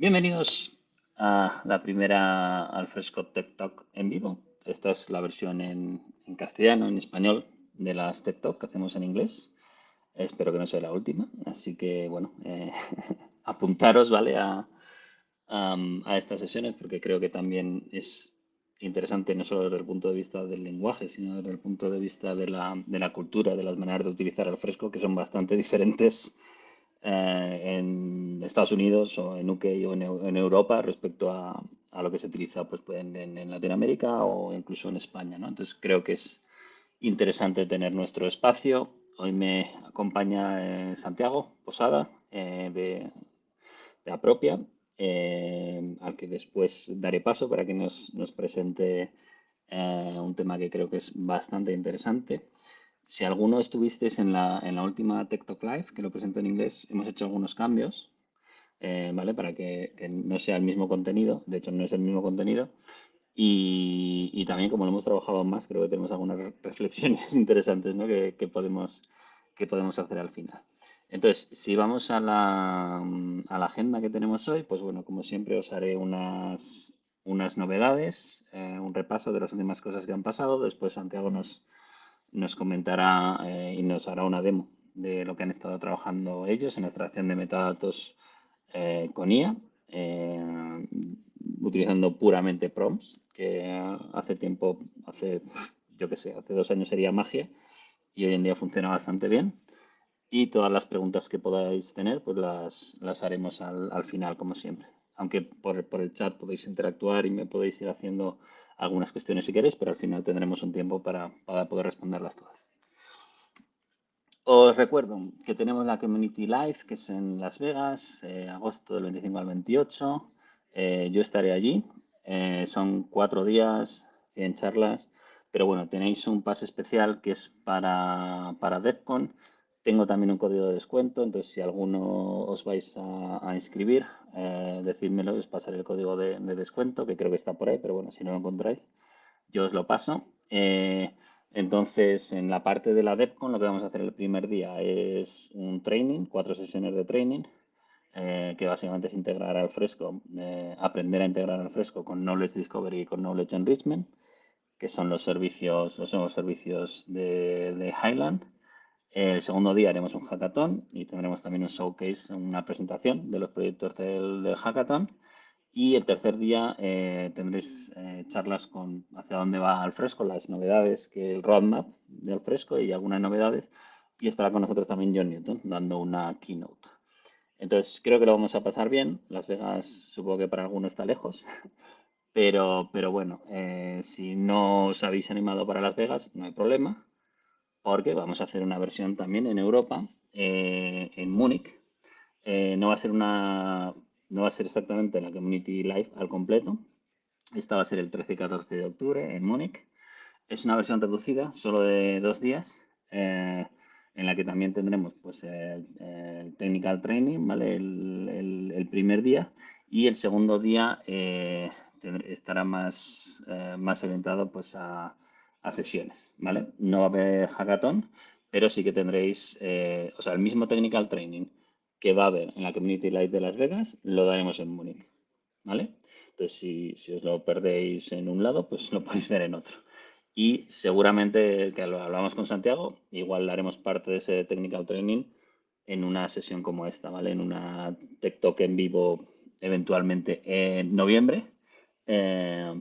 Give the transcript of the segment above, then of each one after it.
Bienvenidos a la primera Alfresco Tech Talk en vivo. Esta es la versión en castellano, en español, de las Tech Talk que hacemos en inglés. Espero que no sea la última. Así que, bueno, apuntaros, ¿vale? A estas sesiones porque creo que también es interesante no solo desde el punto de vista del lenguaje, sino desde el punto de vista de la cultura, de las maneras de utilizar el fresco, que son bastante diferentes en Estados Unidos o en UK o en Europa respecto a lo que se utiliza pues, en Latinoamérica o incluso en España, ¿no? Entonces creo que es interesante tener nuestro espacio. Hoy me acompaña Santiago Posada de Apropia, al que después daré paso para que nos presente un tema que creo que es bastante interesante. Si alguno estuvisteis en la última Tech Talk Live, que lo presento en inglés, hemos hecho algunos cambios, ¿vale? Para que no sea el mismo contenido, de hecho no es el mismo contenido, y también como lo hemos trabajado más, creo que tenemos algunas reflexiones interesantes, ¿no? que podemos hacer al final. Entonces, si vamos a la agenda que tenemos hoy, pues bueno, como siempre os haré unas novedades, un repaso de las últimas cosas que han pasado. Después Santiago nos comentará y nos hará una demo de lo que han estado trabajando ellos en extracción de metadatos con IA, utilizando puramente prompts, que hace tiempo, yo qué sé, hace 2 años sería magia y hoy en día funciona bastante bien. Y todas las preguntas que podáis tener, pues las haremos al final, como siempre. Aunque por el chat podéis interactuar y me podéis ir haciendo algunas cuestiones si queréis, pero al final tendremos un tiempo para poder responderlas todas. Os recuerdo que tenemos la Community Live, que es en Las Vegas, agosto del 25 al 28. Yo estaré allí. Son 4 días, 100 charlas. Pero bueno, tenéis un pase especial que es para DevCon. Tengo también un código de descuento, entonces si alguno os vais a inscribir, decídmelo, os pasaré el código de descuento, que creo que está por ahí, pero bueno, si no lo encontráis, yo os lo paso. Entonces, en la parte de la DevCon, lo que vamos a hacer el primer día es un training, 4 sesiones de training, que básicamente es integrar al fresco, aprender a integrar al fresco con Knowledge Discovery y con Knowledge Enrichment, que son los nuevos servicios de Highland. El segundo día haremos un hackathon y tendremos también un showcase, una presentación de los proyectos del hackathon. Y el tercer día tendréis charlas con hacia dónde va Alfresco, las novedades, que el roadmap de Alfresco y algunas novedades. Y estará con nosotros también John Newton dando una keynote. Entonces creo que lo vamos a pasar bien. Las Vegas supongo que para algunos está lejos, pero bueno, si no os habéis animado para Las Vegas, no hay problema, porque vamos a hacer una versión también en Europa, en Múnich. No va a ser no va a ser exactamente la Community Live al completo. Esta va a ser el 13 y 14 de octubre en Múnich. Es una versión reducida, solo de 2 días, en la que también tendremos pues, el Technical Training, ¿vale? El primer día. Y el segundo día estará más orientado pues, a sesiones, ¿vale? No va a haber hackathon, pero sí que tendréis, o sea, el mismo Technical Training que va a haber en la Community Live de Las Vegas, lo daremos en Múnich, ¿vale? Entonces, si os lo perdéis en un lado, pues lo podéis ver en otro. Y seguramente que lo hablamos con Santiago, igual haremos parte de ese technical training en una sesión como esta, ¿vale? En una Tech Talk en vivo eventualmente en noviembre.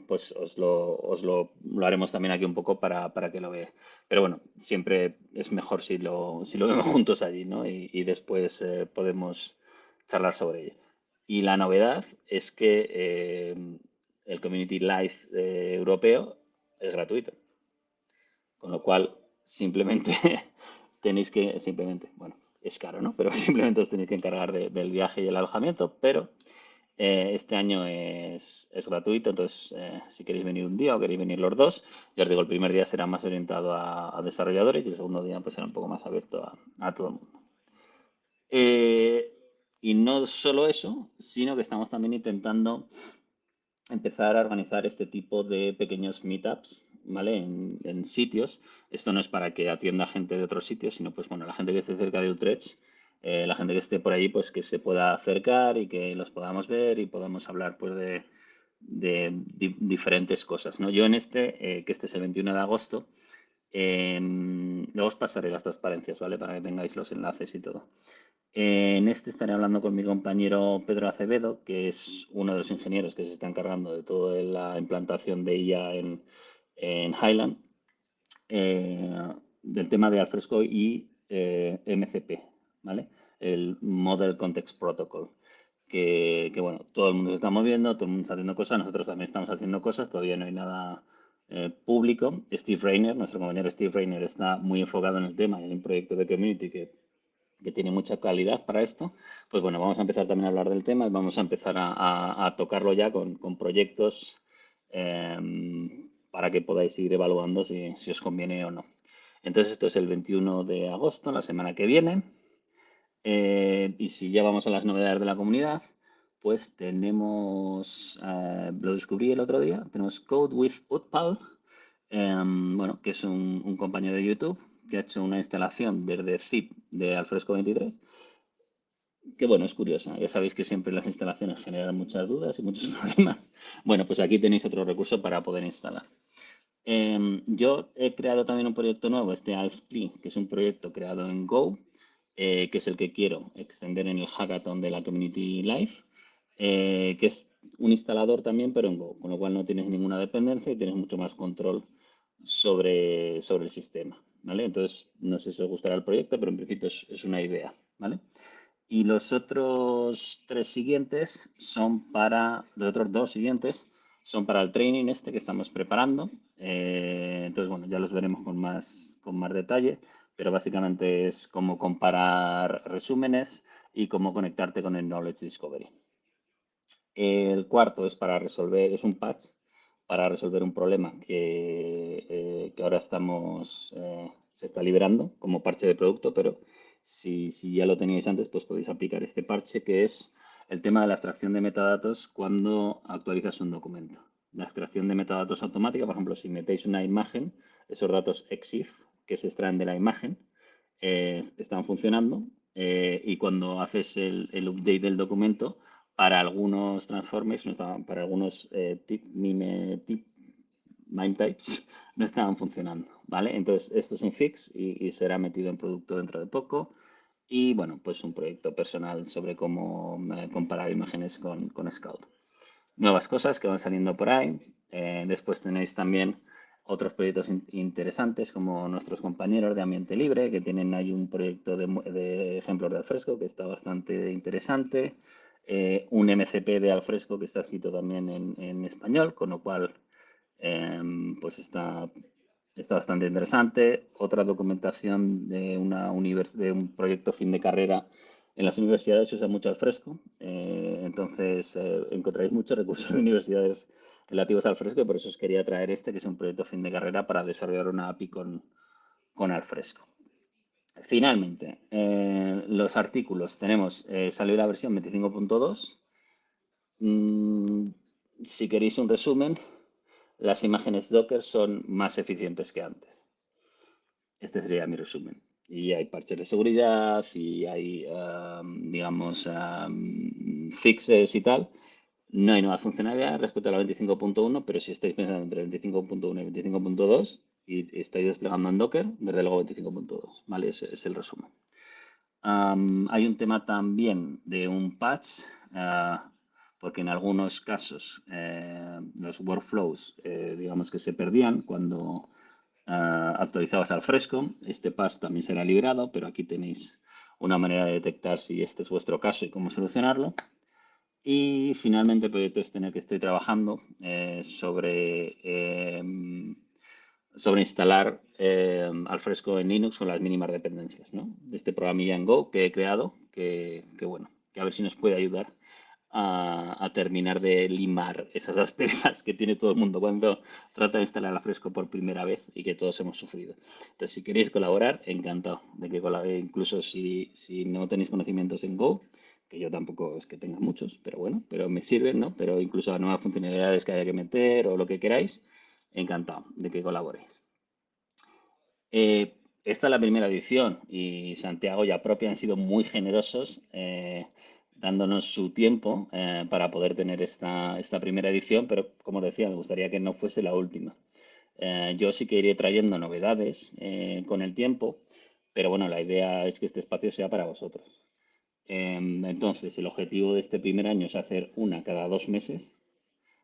Pues lo haremos también aquí un poco para que lo veáis. Pero bueno, siempre es mejor si lo vemos juntos allí, ¿no? Y después podemos charlar sobre ello. Y la novedad es que el Community Live europeo es gratuito. Con lo cual, simplemente bueno, es caro, ¿no? Pero simplemente os tenéis que encargar del viaje y el alojamiento, pero este año es gratuito, entonces si queréis venir un día o queréis venir los dos, ya os digo, el primer día será más orientado a desarrolladores y el segundo día pues será un poco más abierto a todo el mundo. Y no solo eso, sino que estamos también intentando empezar a organizar este tipo de pequeños meetups, ¿vale? En sitios. Esto no es para que atienda gente de otros sitios, sino pues bueno, la gente que esté cerca de Utrecht, la gente que esté por allí, pues que se pueda acercar y que los podamos ver y podamos hablar pues de diferentes cosas, ¿no? Yo en que este es el 21 de agosto, luego os pasaré las transparencias, ¿vale? Para que tengáis los enlaces y todo. En este estaré hablando con mi compañero Pedro Acevedo, que es uno de los ingenieros que se está encargando de toda la implantación de IA en Highland, del tema de Alfresco y MCP, ¿vale? El Model Context Protocol, bueno, todo el mundo se está moviendo, todo el mundo está haciendo cosas, nosotros también estamos haciendo cosas, todavía no hay nada público. Steve Rainer, nuestro compañero Steve Rainer, está muy enfocado en el tema y en un proyecto de community que tiene mucha calidad para esto. Pues bueno, vamos a empezar también a hablar del tema y vamos a empezar a tocarlo ya con proyectos para que podáis ir evaluando si os conviene o no. Entonces, esto es el 21 de agosto, la semana que viene. Y si ya vamos a las novedades de la comunidad, pues tenemos, lo descubrí el otro día, tenemos Code with Utpal, bueno, que es un compañero de YouTube que ha hecho una instalación desde zip de Alfresco 23, que bueno, es curiosa. Ya sabéis que siempre las instalaciones generan muchas dudas y muchos problemas. Bueno, pues aquí tenéis otro recurso para poder instalar. Yo he creado también un proyecto nuevo, este AlfCli, que es un proyecto creado en Go, que es el que quiero extender en el hackathon de la Community Life, que es un instalador también, pero en Go, con lo cual no tienes ninguna dependencia y tienes mucho más control sobre el sistema, ¿vale? Entonces, no sé si os gustará el proyecto, pero en principio es una idea, ¿vale? Y los otros los otros dos siguientes son para el training este que estamos preparando. Entonces, bueno, ya los veremos con más detalle, pero básicamente es cómo comparar resúmenes y cómo conectarte con el Knowledge Discovery. El cuarto es un patch para resolver un problema que ahora se está liberando como parche de producto, pero si ya lo teníais antes, pues podéis aplicar este parche, que es el tema de la extracción de metadatos cuando actualizas un documento. La extracción de metadatos automática, por ejemplo, si metéis una imagen, esos datos EXIF que se extraen de la imagen están funcionando, y cuando haces el update del documento, para algunos transformers, para algunos MIME types, no estaban funcionando, ¿vale? Entonces, esto es un fix y será metido en producto dentro de poco. Y bueno, pues un proyecto personal sobre cómo comparar imágenes con Scout. Nuevas cosas que van saliendo por ahí. Después tenéis también otros proyectos interesantes como nuestros compañeros de Ambiente Libre, que tienen ahí un proyecto de ejemplos de alfresco que está bastante interesante. Un MCP de alfresco que está escrito también en español, con lo cual pues está bastante interesante. Otra documentación de un proyecto fin de carrera. En las universidades se usa mucho alfresco, entonces encontraréis muchos recursos de universidades relativos al fresco y por eso os quería traer que es un proyecto fin de carrera para desarrollar una API con alfresco. Finalmente, los artículos. Salió la versión 25.2. Si queréis un resumen, las imágenes Docker son más eficientes que antes. Este sería mi resumen. Y hay parches de seguridad y hay, digamos, fixes y tal. No hay nuevas funcionalidades respecto a la 25.1, pero si estáis pensando entre 25.1 y 25.2 y estáis desplegando en Docker, desde luego 25.2, ¿vale? Ese es el resumen. Hay un tema también de un patch, porque en algunos casos los workflows, digamos que se perdían cuando actualizabas al fresco. Este patch también será liberado, pero aquí tenéis una manera de detectar si este es vuestro caso y cómo solucionarlo. Y finalmente el proyecto en el que estoy trabajando sobre instalar Alfresco en Linux con las mínimas dependencias, ¿no? De este programilla en Go que he creado, bueno, que a ver si nos puede ayudar a terminar de limar esas asperezas que tiene todo el mundo cuando trata de instalar Alfresco por primera vez y que todos hemos sufrido. Entonces, si queréis colaborar, encantado de que colaboréis, incluso si no tenéis conocimientos en Go, que yo tampoco es que tenga muchos, pero bueno, pero me sirven, ¿no? Pero incluso a nuevas funcionalidades que haya que meter o lo que queráis, encantado de que colaboréis. esta es la primera edición y Santiago y Apropia han sido muy generosos dándonos su tiempo para poder tener esta primera edición, pero como decía, me gustaría que no fuese la última. Yo sí que iré trayendo novedades con el tiempo, pero bueno, la idea es que este espacio sea para vosotros. Entonces, el objetivo de este primer año es hacer una cada 2 meses,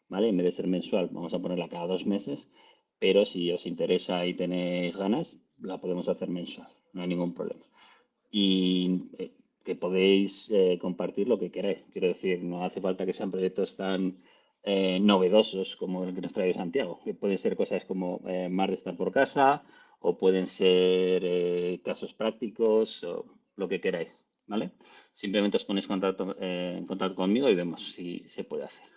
¿vale? En vez de ser mensual, vamos a ponerla cada 2 meses, pero si os interesa y tenéis ganas, la podemos hacer mensual, no hay ningún problema. Y que podéis compartir lo que queráis. Quiero decir, no hace falta que sean proyectos tan novedosos como el que nos trae Santiago, que pueden ser cosas como más de estar por casa o pueden ser casos prácticos o lo que queráis, ¿vale? Simplemente os ponéis en contacto conmigo y vemos si se puede hacer.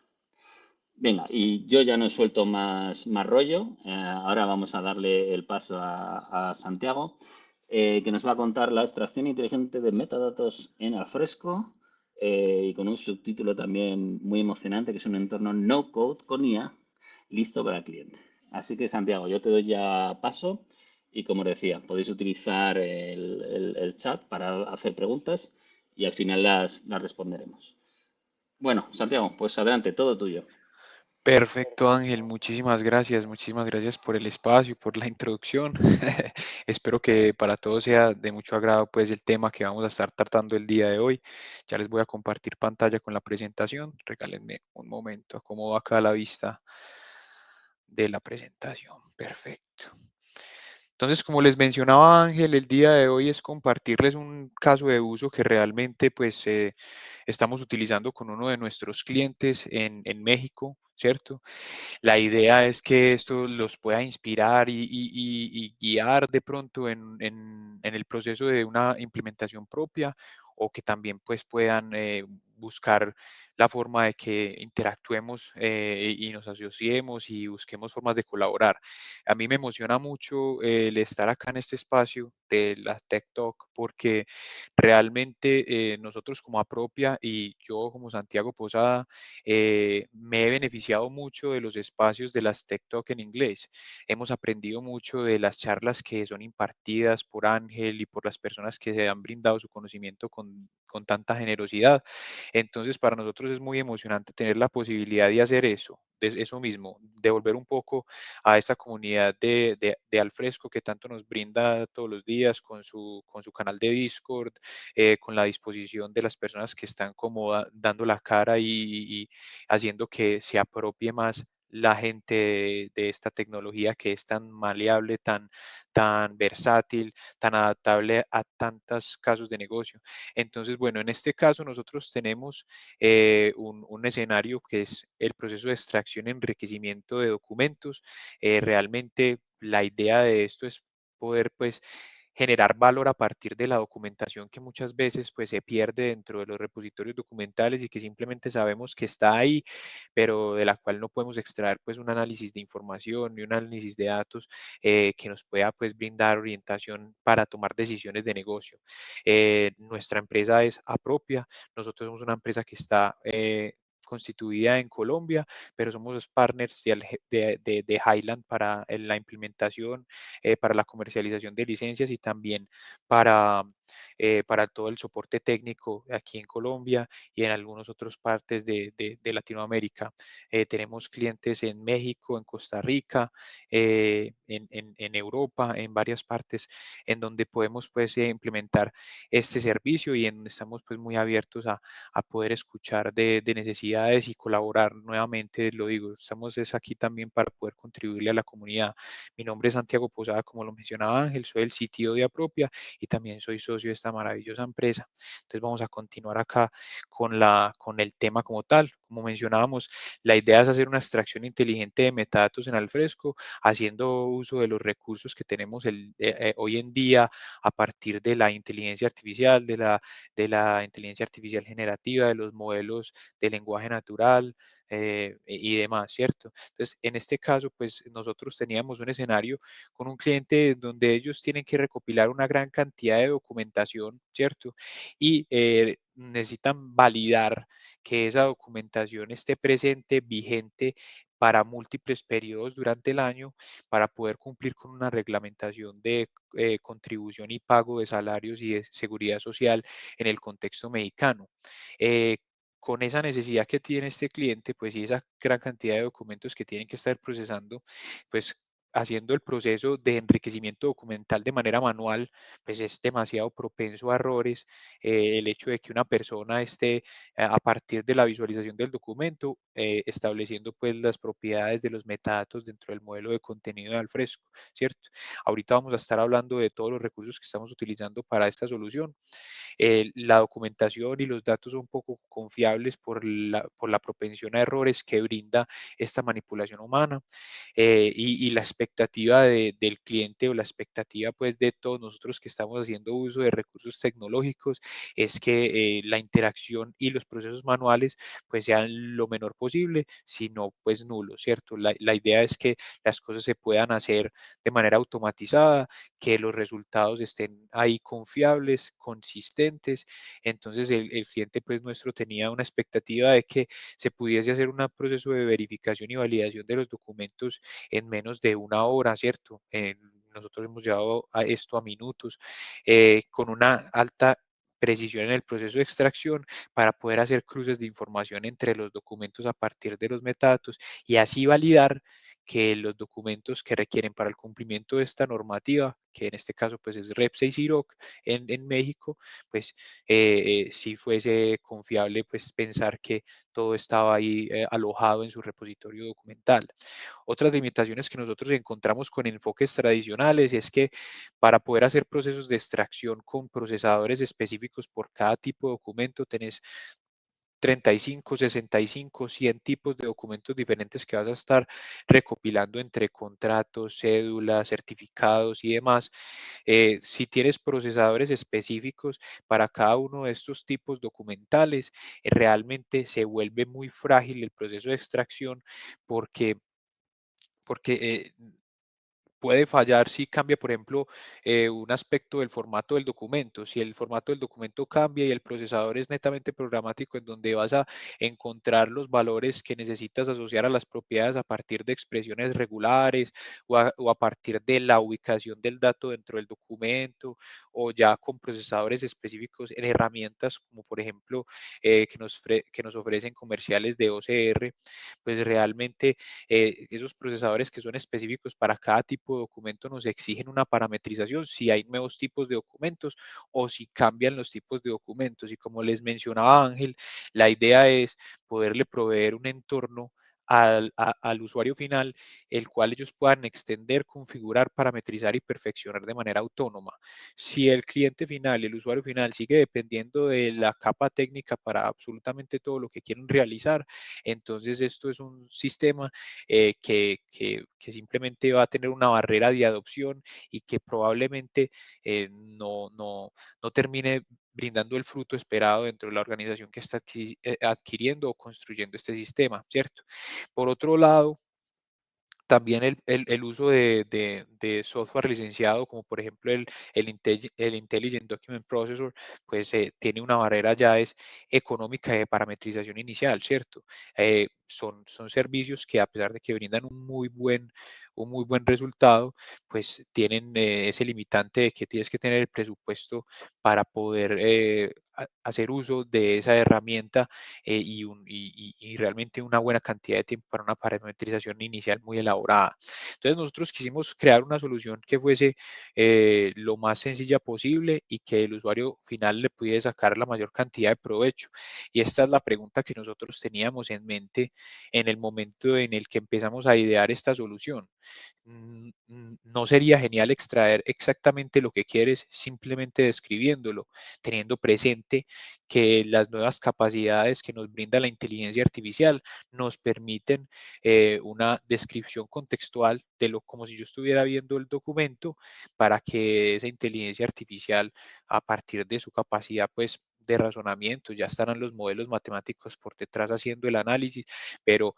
Venga, y yo ya no suelto más rollo. Ahora vamos a darle el paso a Santiago, que nos va a contar la extracción inteligente de metadatos en Alfresco y con un subtítulo también muy emocionante, que es un entorno no code con IA listo para el cliente. Así que, Santiago, yo te doy ya paso y, como decía, podéis utilizar el chat para hacer preguntas y al final las responderemos. Bueno, Santiago, pues adelante, todo tuyo. Perfecto, Ángel, muchísimas gracias por el espacio y por la introducción. Espero que para todos sea de mucho agrado pues el tema que vamos a estar tratando el día de hoy. Ya les voy a compartir pantalla con la presentación. Regálenme un momento, acomodo acá la vista de la presentación. Perfecto. Entonces, como les mencionaba Ángel, el día de hoy es compartirles un caso de uso que realmente pues estamos utilizando con uno de nuestros clientes en México, ¿cierto? La idea es que esto los pueda inspirar y guiar de pronto en el proceso de una implementación propia o que también pues puedan buscar la forma de que interactuemos y nos asociemos y busquemos formas de colaborar. A mí me emociona mucho el estar acá en este espacio de la Tech Talk porque realmente nosotros como Apropia y yo como Santiago Posada me he beneficiado mucho de los espacios de las Tech Talk en inglés. Hemos aprendido mucho de las charlas que son impartidas por Ángel y por las personas que se han brindado su conocimiento con tanta generosidad. Entonces, para nosotros es muy emocionante tener la posibilidad de hacer eso, de eso mismo, devolver un poco a esta comunidad de Alfresco que tanto nos brinda todos los días con su canal de Discord, con la disposición de las personas que están como dando la cara y haciendo que se apropie más la gente de esta tecnología que es tan maleable, tan versátil, tan adaptable a tantos casos de negocio. Entonces, bueno, en este caso nosotros tenemos un escenario que es el proceso de extracción y enriquecimiento de documentos. Realmente la idea de esto es poder pues generar valor a partir de la documentación que muchas veces pues se pierde dentro de los repositorios documentales y que simplemente sabemos que está ahí, pero de la cual no podemos extraer pues un análisis de información y un análisis de datos que nos pueda pues brindar orientación para tomar decisiones de negocio. Nuestra empresa es Apropia, nosotros somos una empresa que está constituida en Colombia, pero somos los partners de Highland para la implementación, para la comercialización de licencias y también para, para todo el soporte técnico aquí en Colombia y en algunas otras partes de Latinoamérica. Tenemos clientes en México, en Costa Rica, en Europa, en varias partes en donde podemos pues implementar este servicio y en donde estamos pues muy abiertos a poder escuchar de necesidades y colaborar nuevamente, lo digo, estamos es aquí también para poder contribuirle a la comunidad. Mi nombre es Santiago Posada, como lo mencionaba Ángel, soy el CTO de Apropia y también soy socio de esta maravillosa empresa. Entonces vamos a continuar acá con el tema como tal. Como mencionábamos, la idea es hacer una extracción inteligente de metadatos en Alfresco, haciendo uso de los recursos que tenemos hoy en día a partir de la inteligencia artificial, de la inteligencia artificial generativa, de los modelos de lenguaje natural y demás, ¿cierto? Entonces, en este caso, pues nosotros teníamos un escenario con un cliente donde ellos tienen que recopilar una gran cantidad de documentación, ¿cierto? Y necesitan validar que esa documentación esté presente, vigente para múltiples periodos durante el año para poder cumplir con una reglamentación de contribución y pago de salarios y de seguridad social en el contexto mexicano. Eh, con esa necesidad que tiene este cliente, pues y esa gran cantidad de documentos que tienen que estar procesando, pues haciendo el proceso de enriquecimiento documental de manera manual, pues es demasiado propenso a errores. El hecho de que una persona esté a partir de la visualización del documento, estableciendo pues las propiedades de los metadatos dentro del modelo de contenido de Alfresco, ¿cierto? Ahorita vamos a estar hablando de todos los recursos que estamos utilizando para esta solución. La documentación y los datos son poco confiables por la propensión a errores que brinda esta manipulación humana, y la expectativa del cliente o la expectativa pues de todos nosotros que estamos haciendo uso de recursos tecnológicos es que la interacción y los procesos manuales pues sean lo menor posible, sino pues nulos, ¿cierto? La idea es que las cosas se puedan hacer de manera automatizada, que los resultados estén ahí confiables, consistentes. Entonces el cliente pues nuestro tenía una expectativa de que se pudiese hacer un proceso de verificación y validación de los documentos en menos de una hora, ¿cierto? Nosotros hemos llevado a esto a minutos, con una alta precisión en el proceso de extracción para poder hacer cruces de información entre los documentos a partir de los metadatos y así validar que los documentos que requieren para el cumplimiento de esta normativa, que en este caso pues es REP 6 IROC en México, pues si fuese confiable pues pensar que todo estaba ahí alojado en su repositorio documental. Otras limitaciones que nosotros encontramos con enfoques tradicionales es que para poder hacer procesos de extracción con procesadores específicos por cada tipo de documento, tenés 35, 65, 100 tipos de documentos diferentes que vas a estar recopilando entre contratos, cédulas, certificados y demás. Si tienes procesadores específicos para cada uno de estos tipos documentales, realmente se vuelve muy frágil el proceso de extracción porque, porque puede fallar si cambia, por ejemplo, un aspecto del formato del documento. Si el formato del documento cambia y el procesador es netamente programático, en donde vas a encontrar los valores que necesitas asociar a las propiedades a partir de expresiones regulares o a partir de la ubicación del dato dentro del documento, o ya con procesadores específicos en herramientas como por ejemplo que nos ofrecen comerciales de OCR, pues realmente esos procesadores que son específicos para cada tipo de documento nos exigen una parametrización si hay nuevos tipos de documentos o si cambian los tipos de documentos. Y como les mencionaba Ángel, la idea es poderle proveer un entorno al usuario final, el cual ellos puedan extender, configurar, parametrizar y perfeccionar de manera autónoma. Si el cliente final, el usuario final, sigue dependiendo de la capa técnica para absolutamente todo lo que quieren realizar, entonces esto es un sistema que simplemente va a tener una barrera de adopción y que probablemente no termine brindando el fruto esperado dentro de la organización que está adquiriendo o construyendo este sistema, ¿cierto? Por otro lado, también el uso de software licenciado, como por ejemplo el Intelligent Document Processor, pues tiene una barrera ya es económica de parametrización inicial, ¿cierto? Son servicios que a pesar de que brindan un muy buen resultado, pues tienen ese limitante de que tienes que tener el presupuesto para poder hacer uso de esa herramienta y realmente una buena cantidad de tiempo para una parametrización inicial muy elaborada. Entonces nosotros quisimos crear una solución que fuese lo más sencilla posible y que el usuario final le pudiera sacar la mayor cantidad de provecho. Y esta es la pregunta que nosotros teníamos en mente en el momento en el que empezamos a idear esta solución. ¿No sería genial extraer exactamente lo que quieres simplemente describiéndolo, teniendo presente que las nuevas capacidades que nos brinda la inteligencia artificial nos permiten una descripción contextual de lo como si yo estuviera viendo el documento para que esa inteligencia artificial, a partir de su capacidad, pues de razonamiento, ya estarán los modelos matemáticos por detrás haciendo el análisis, pero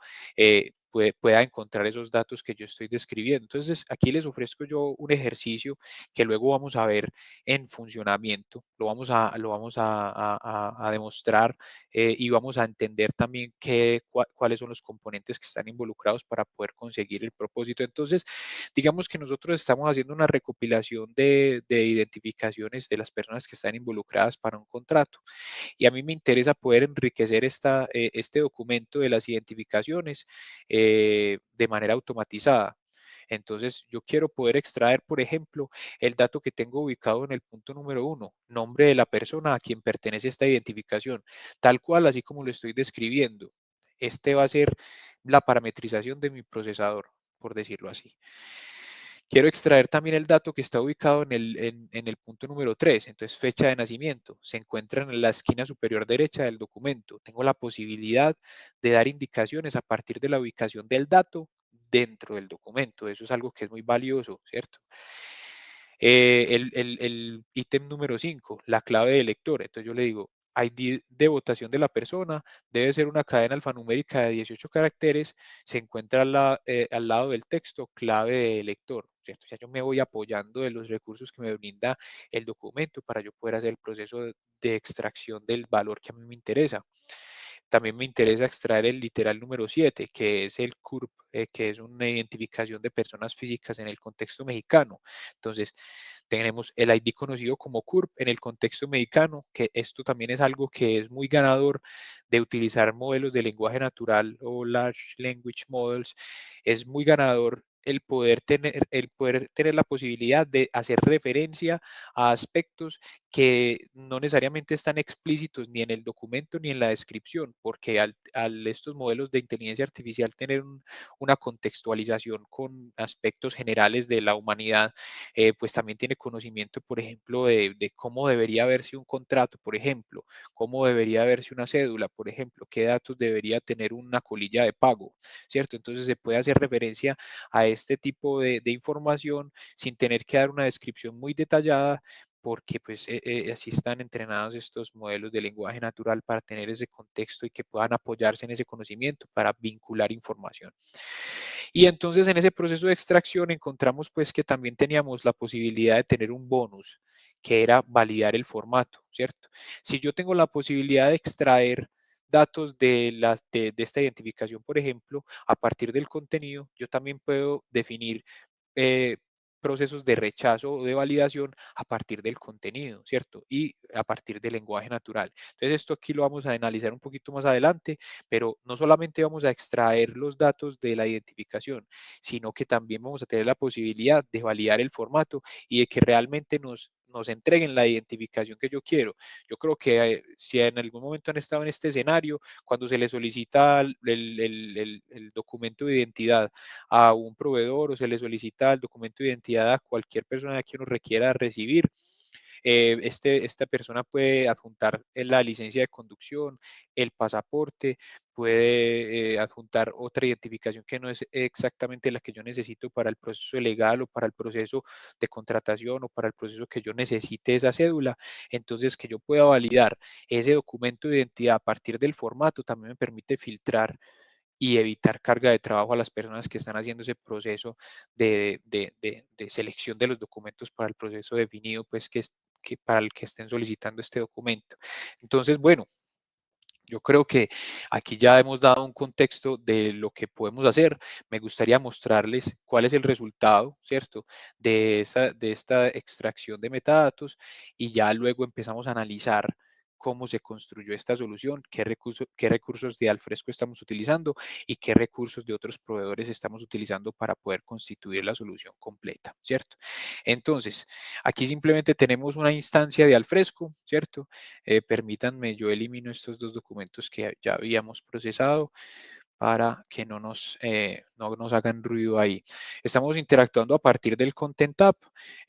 pueda encontrar esos datos que yo estoy describiendo. Entonces, aquí les ofrezco yo un ejercicio que luego vamos a ver en funcionamiento, lo vamos a demostrar y vamos a entender también cuáles son los componentes que están involucrados para poder conseguir el propósito. Entonces, digamos que nosotros estamos haciendo una recopilación de identificaciones de las personas que están involucradas para un contrato. Y a mí me interesa poder enriquecer este documento de las identificaciones de manera automatizada. Entonces, yo quiero poder extraer, por ejemplo, el dato que tengo ubicado en el punto número 1, nombre de la persona a quien pertenece esta identificación, tal cual, así como lo estoy describiendo. Este va a ser la parametrización de mi procesador, por decirlo así. Quiero extraer también el dato que está ubicado en el punto número 3, entonces fecha de nacimiento. Se encuentra en la esquina superior derecha del documento. Tengo la posibilidad de dar indicaciones a partir de la ubicación del dato dentro del documento. Eso es algo que es muy valioso, ¿cierto? El ítem número 5, la clave de lector. Entonces yo le digo, ID de votación de la persona, debe ser una cadena alfanumérica de 18 caracteres, se encuentra al lado del texto clave de lector, ¿cierto? Ya yo me voy apoyando de los recursos que me brinda el documento para yo poder hacer el proceso de extracción del valor que a mí me interesa. También me interesa extraer el literal número 7, que es el CURP, que es una identificación de personas físicas en el contexto mexicano. Entonces, tenemos el ID conocido como CURP en el contexto mexicano, que esto también es algo que es muy ganador de utilizar modelos de lenguaje natural o large language models. Es muy ganador el poder tener la posibilidad de hacer referencia a aspectos que no necesariamente están explícitos ni en el documento ni en la descripción, porque al estos modelos de inteligencia artificial tener una contextualización con aspectos generales de la humanidad, pues también tiene conocimiento, por ejemplo, de cómo debería verse un contrato, por ejemplo, cómo debería verse una cédula, por ejemplo, qué datos debería tener una colilla de pago, ¿cierto? Entonces se puede hacer referencia a este tipo de información sin tener que dar una descripción muy detallada porque pues así están entrenados estos modelos de lenguaje natural para tener ese contexto y que puedan apoyarse en ese conocimiento para vincular información. Y entonces en ese proceso de extracción encontramos pues que también teníamos la posibilidad de tener un bonus, que era validar el formato, ¿cierto? Si yo tengo la posibilidad de extraer datos de esta identificación, por ejemplo, a partir del contenido, yo también puedo definir eh, procesos de rechazo o de validación a partir del contenido, ¿cierto? Y a partir del lenguaje natural. Entonces, esto aquí lo vamos a analizar un poquito más adelante, pero no solamente vamos a extraer los datos de la identificación, sino que también vamos a tener la posibilidad de validar el formato y de que realmente nos entreguen la identificación que yo quiero. Yo creo que si en algún momento han estado en este escenario, cuando se le solicita el documento de identidad a un proveedor o se le solicita el documento de identidad a cualquier persona que uno requiera recibir, esta persona puede adjuntar la licencia de conducción, el pasaporte, puede adjuntar otra identificación que no es exactamente la que yo necesito para el proceso legal o para el proceso de contratación o para el proceso que yo necesite esa cédula. Entonces, que yo pueda validar ese documento de identidad a partir del formato también me permite filtrar y evitar carga de trabajo a las personas que están haciendo ese proceso de selección de los documentos para el proceso definido, pues que para el que estén solicitando este documento. Entonces, bueno, yo creo que aquí ya hemos dado un contexto de lo que podemos hacer. Me gustaría mostrarles cuál es el resultado, ¿cierto? De esta extracción de metadatos y ya luego empezamos a analizar cómo se construyó esta solución, qué recursos de Alfresco estamos utilizando y qué recursos de otros proveedores estamos utilizando para poder constituir la solución completa, ¿cierto? Entonces, aquí simplemente tenemos una instancia de Alfresco, ¿cierto? Permítanme, yo elimino estos dos documentos que ya habíamos procesado para que no nos hagan ruido ahí. Estamos interactuando a partir del Content App,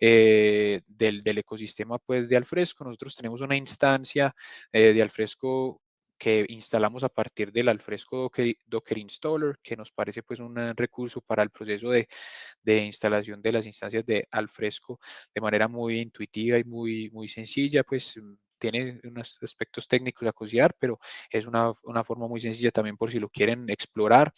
del ecosistema pues, de Alfresco. Nosotros tenemos una instancia de Alfresco que instalamos a partir del Alfresco Docker Installer, que nos parece pues un recurso para el proceso de instalación de las instancias de Alfresco de manera muy intuitiva y muy sencilla, pues tiene unos aspectos técnicos a considerar, pero es una forma muy sencilla también por si lo quieren explorar.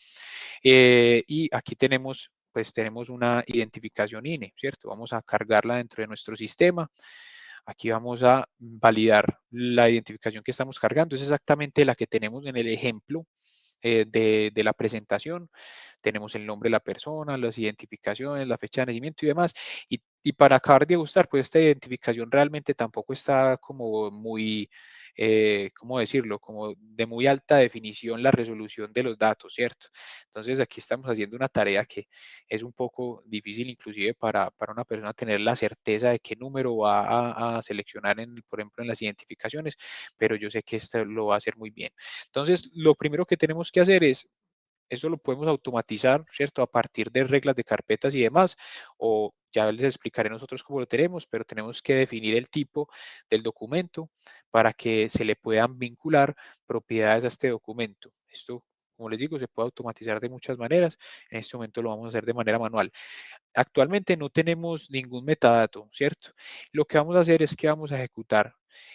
Y aquí tenemos, pues tenemos una identificación INE, ¿cierto? Vamos a cargarla dentro de nuestro sistema. Aquí vamos a validar la identificación que estamos cargando. Es exactamente la que tenemos en el ejemplo de la presentación. Tenemos el nombre de la persona, las identificaciones, la fecha de nacimiento y demás. Y para acabar de ajustar, pues esta identificación realmente tampoco está como muy, ¿cómo decirlo? Como de muy alta definición la resolución de los datos, ¿cierto? Entonces aquí estamos haciendo una tarea que es un poco difícil inclusive para una persona tener la certeza de qué número va a seleccionar, por ejemplo, en las identificaciones, pero yo sé que esto lo va a hacer muy bien. Entonces, lo primero que tenemos que hacer es, eso lo podemos automatizar, ¿cierto? A partir de reglas de carpetas y demás, o ya les explicaré nosotros cómo lo tenemos, pero tenemos que definir el tipo del documento para que se le puedan vincular propiedades a este documento. Esto, como les digo, se puede automatizar de muchas maneras. En este momento lo vamos a hacer de manera manual. Actualmente no tenemos ningún metadato, ¿cierto? Lo que vamos a hacer es que vamos a ejecutar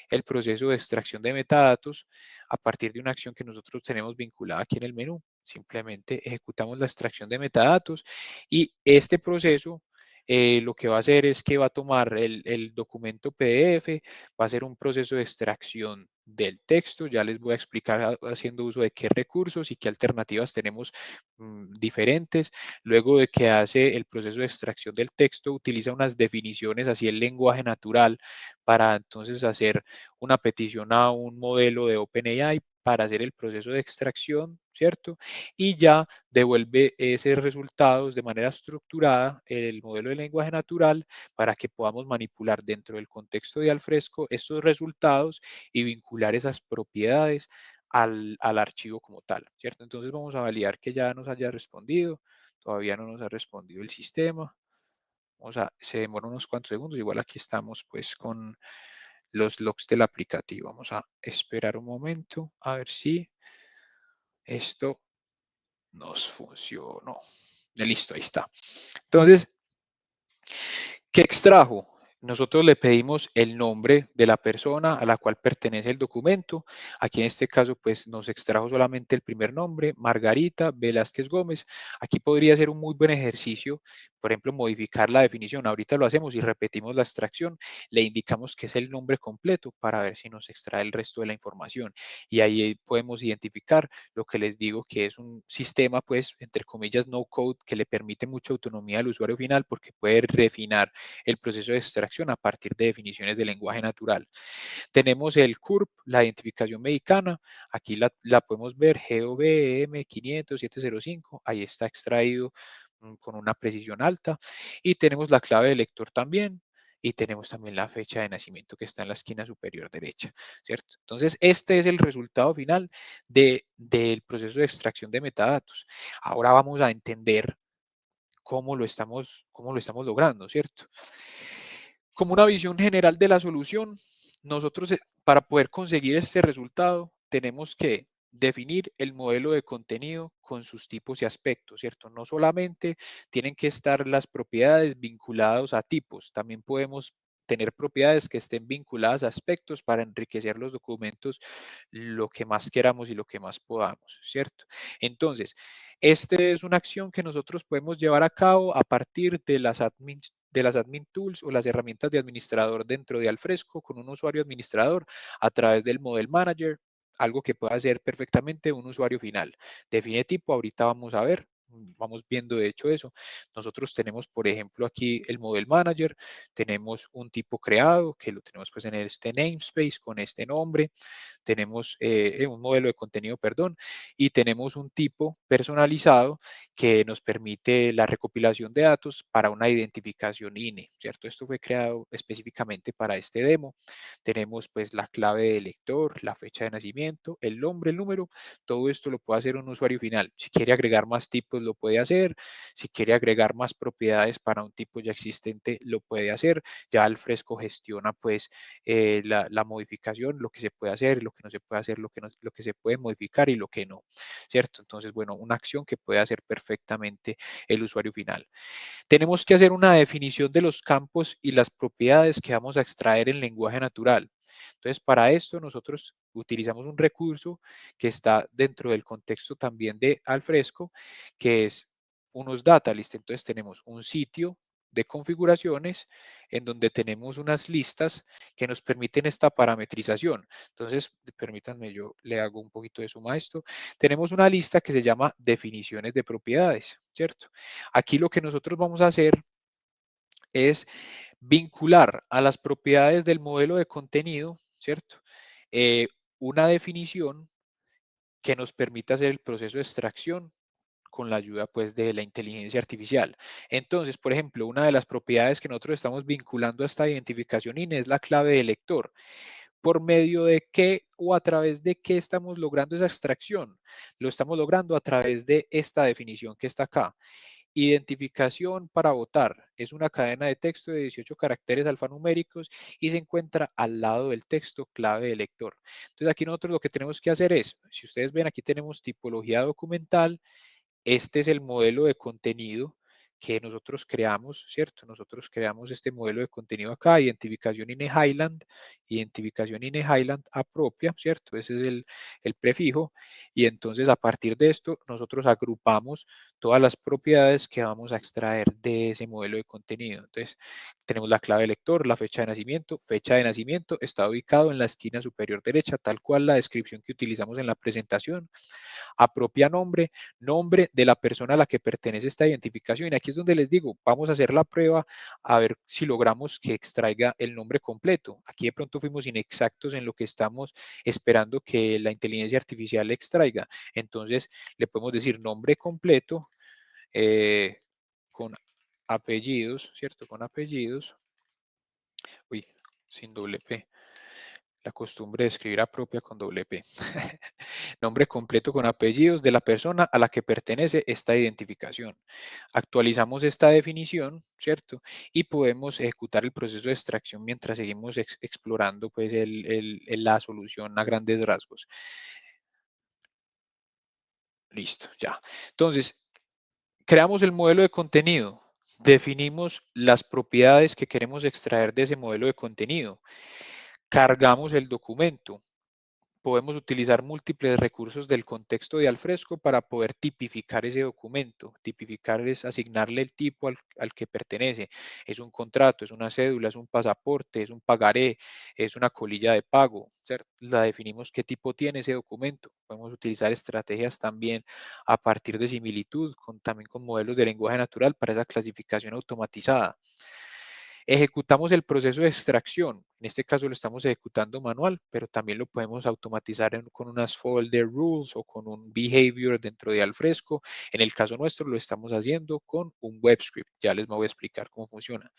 el proceso de extracción de metadatos a partir de una acción que nosotros tenemos vinculada aquí en el menú. Simplemente ejecutamos la extracción de metadatos y este proceso lo que va a hacer es que va a tomar el documento PDF, va a hacer un proceso de extracción del texto. Ya les voy a explicar haciendo uso de qué recursos y qué alternativas tenemos diferentes. Luego de que hace el proceso de extracción del texto, utiliza unas definiciones así el lenguaje natural para entonces hacer una petición a un modelo de OpenAI para hacer el proceso de extracción, ¿cierto? Y ya devuelve esos resultados de manera estructurada el modelo de lenguaje natural para que podamos manipular dentro del contexto de Alfresco estos resultados y vincular esas propiedades al archivo como tal, ¿cierto? Entonces vamos a validar que ya nos haya respondido. Todavía no nos ha respondido el sistema. Se demora unos cuantos segundos. Igual aquí estamos pues con los logs del aplicativo. Vamos a esperar un momento a ver si esto nos funcionó. Listo, ahí está. Entonces, ¿qué extrajo? Nosotros le pedimos el nombre de la persona a la cual pertenece el documento. Aquí en este caso, pues nos extrajo solamente el primer nombre, Margarita Velázquez Gómez. Aquí podría ser un muy buen ejercicio, por ejemplo, modificar la definición. Ahorita lo hacemos y repetimos la extracción. Le indicamos que es el nombre completo para ver si nos extrae el resto de la información. Y ahí podemos identificar lo que les digo que es un sistema, pues, entre comillas, no code, que le permite mucha autonomía al usuario final porque puede refinar el proceso de extracción a partir de definiciones de lenguaje natural. Tenemos el CURP, la identificación mexicana. Aquí la podemos ver, GOBM 500-705. Ahí está extraído con una precisión alta. Y tenemos la clave de lector también. Y tenemos también la fecha de nacimiento que está en la esquina superior derecha, ¿cierto? Entonces, este es el resultado final del proceso de extracción de metadatos. Ahora vamos a entender cómo lo estamos logrando, ¿cierto? Como una visión general de la solución, nosotros para poder conseguir este resultado tenemos que definir el modelo de contenido con sus tipos y aspectos, ¿cierto? No solamente tienen que estar las propiedades vinculadas a tipos, también podemos tener propiedades que estén vinculadas a aspectos para enriquecer los documentos lo que más queramos y lo que más podamos, ¿cierto? Entonces, esta es una acción que nosotros podemos llevar a cabo a partir de las admin tools o las herramientas de administrador dentro de Alfresco con un usuario administrador a través del model manager, algo que pueda hacer perfectamente un usuario final. Define tipo, ahorita vamos a ver, vamos viendo de hecho eso. Nosotros tenemos, por ejemplo, aquí el model manager, tenemos un tipo creado que lo tenemos pues en este namespace con este nombre, tenemos un modelo de contenido, perdón, y tenemos un tipo personalizado que nos permite la recopilación de datos para una identificación INE, ¿cierto? Esto fue creado específicamente para este demo. Tenemos pues la clave de lector, la fecha de nacimiento, el nombre, el número, todo esto lo puede hacer un usuario final. Si quiere agregar más tipos, lo puede hacer. Si quiere agregar más propiedades para un tipo ya existente, lo puede hacer. Ya Alfresco gestiona pues la modificación, lo que se puede hacer, lo que no se puede hacer, lo que se puede modificar y lo que no, ¿cierto? Entonces, bueno, una acción que puede hacer perfectamente el usuario final. Tenemos que hacer una definición de los campos y las propiedades que vamos a extraer en lenguaje natural. Entonces, para esto nosotros utilizamos un recurso que está dentro del contexto también de Alfresco, que es unos data list. Entonces, tenemos un sitio de configuraciones en donde tenemos unas listas que nos permiten esta parametrización. Entonces, permítanme, yo le hago un poquito de suma a esto. Tenemos una lista que se llama definiciones de propiedades, ¿cierto? Aquí lo que nosotros vamos a hacer es vincular a las propiedades del modelo de contenido, ¿cierto? Una definición que nos permita hacer el proceso de extracción con la ayuda pues de la inteligencia artificial. Entonces, por ejemplo, una de las propiedades que nosotros estamos vinculando a esta identificación INE es la clave de lector. ¿Por medio de qué o a través de qué estamos logrando esa extracción? Lo estamos logrando a través de esta definición que está acá. Identificación para votar. Es una cadena de texto de 18 caracteres alfanuméricos y se encuentra al lado del texto clave de lector. Entonces aquí nosotros lo que tenemos que hacer es, si ustedes ven aquí tenemos tipología documental, este es el modelo de contenido que nosotros creamos, ¿cierto? Nosotros creamos este modelo de contenido acá, identificación INE Highland apropia, ¿cierto? Ese es el prefijo. Y entonces a partir de esto nosotros agrupamos todas las propiedades que vamos a extraer de ese modelo de contenido. Entonces tenemos la clave de lector, la fecha de nacimiento está ubicado en la esquina superior derecha, tal cual la descripción que utilizamos en la presentación. Apropia nombre, nombre de la persona a la que pertenece esta identificación. Y aquí es donde les digo, vamos a hacer la prueba a ver si logramos que extraiga el nombre completo. Aquí de pronto fuimos inexactos en lo que estamos esperando que la inteligencia artificial extraiga. Entonces le podemos decir nombre completo con apellidos, ¿cierto? Con apellidos. Uy, sin doble P. La costumbre de escribir apropia con doble P. Nombre completo con apellidos de la persona a la que pertenece esta identificación. Actualizamos esta definición, ¿cierto? Y podemos ejecutar el proceso de extracción mientras seguimos explorando pues, la solución a grandes rasgos. Listo, ya. Entonces, creamos el modelo de contenido. Definimos las propiedades que queremos extraer de ese modelo de contenido. Cargamos el documento. Podemos utilizar múltiples recursos del contexto de Alfresco para poder tipificar ese documento. Tipificar es asignarle el tipo al que pertenece. Es un contrato, es una cédula, es un pasaporte, es un pagaré, es una colilla de pago, ¿cierto? La definimos qué tipo tiene ese documento. Podemos utilizar estrategias también a partir de similitud, también con modelos de lenguaje natural para esa clasificación automatizada. Ejecutamos el proceso de extracción. En este caso lo estamos ejecutando manual, pero también lo podemos automatizar con unas folder rules o con un behavior dentro de Alfresco. En el caso nuestro lo estamos haciendo con un web script. Ya les voy a explicar cómo funciona.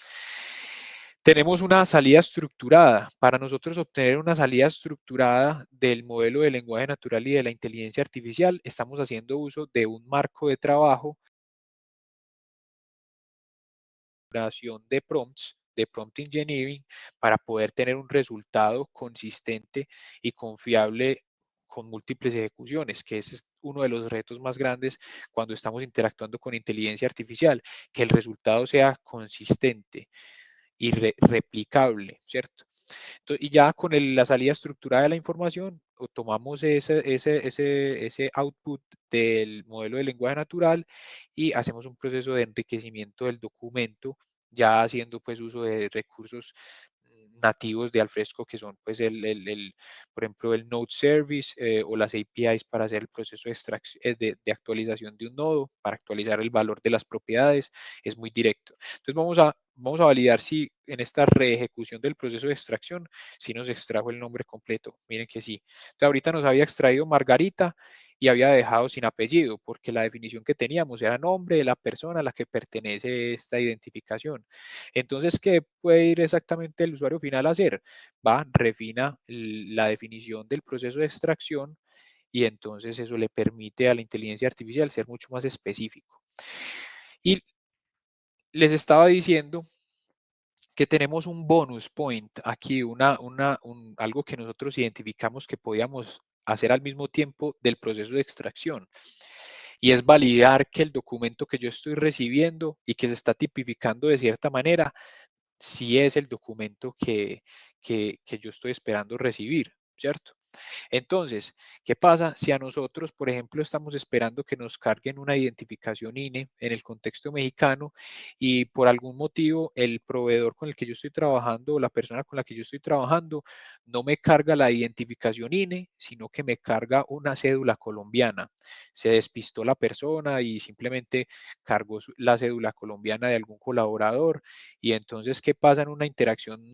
Tenemos una salida estructurada. Para nosotros obtener una salida estructurada del modelo de lenguaje natural y de la inteligencia artificial, estamos haciendo uso de un marco de trabajo de prompts, de prompt engineering, para poder tener un resultado consistente y confiable con múltiples ejecuciones, que ese es uno de los retos más grandes cuando estamos interactuando con inteligencia artificial, que el resultado sea consistente y replicable, ¿cierto? Y ya con la salida estructurada de la información, tomamos ese output del modelo de lenguaje natural y hacemos un proceso de enriquecimiento del documento, ya haciendo pues uso de recursos nativos de Alfresco, que son pues por ejemplo, el Node Service o las APIs para hacer el proceso de actualización de un nodo, para actualizar el valor de las propiedades, es muy directo. Entonces vamos a validar si en esta reejecución del proceso de extracción, si nos extrajo el nombre completo. Miren que sí. Entonces ahorita nos había extraído Margarita y había dejado sin apellido, porque la definición que teníamos era nombre de la persona a la que pertenece esta identificación. Entonces, ¿qué puede ir exactamente el usuario final a hacer? Refina la definición del proceso de extracción y entonces eso le permite a la inteligencia artificial ser mucho más específico. Y les estaba diciendo que tenemos un bonus point aquí, algo que nosotros identificamos que podíamos hacer al mismo tiempo del proceso de extracción. Y es validar que el documento que yo estoy recibiendo y que se está tipificando de cierta manera, si es el documento que yo estoy esperando recibir, ¿cierto? Entonces, ¿qué pasa si a nosotros, por ejemplo, estamos esperando que nos carguen una identificación INE en el contexto mexicano y por algún motivo el proveedor con el que yo estoy trabajando o la persona con la que yo estoy trabajando no me carga la identificación INE, sino que me carga una cédula colombiana? Se despistó la persona y simplemente cargó la cédula colombiana de algún colaborador. Y entonces, ¿qué pasa en una interacción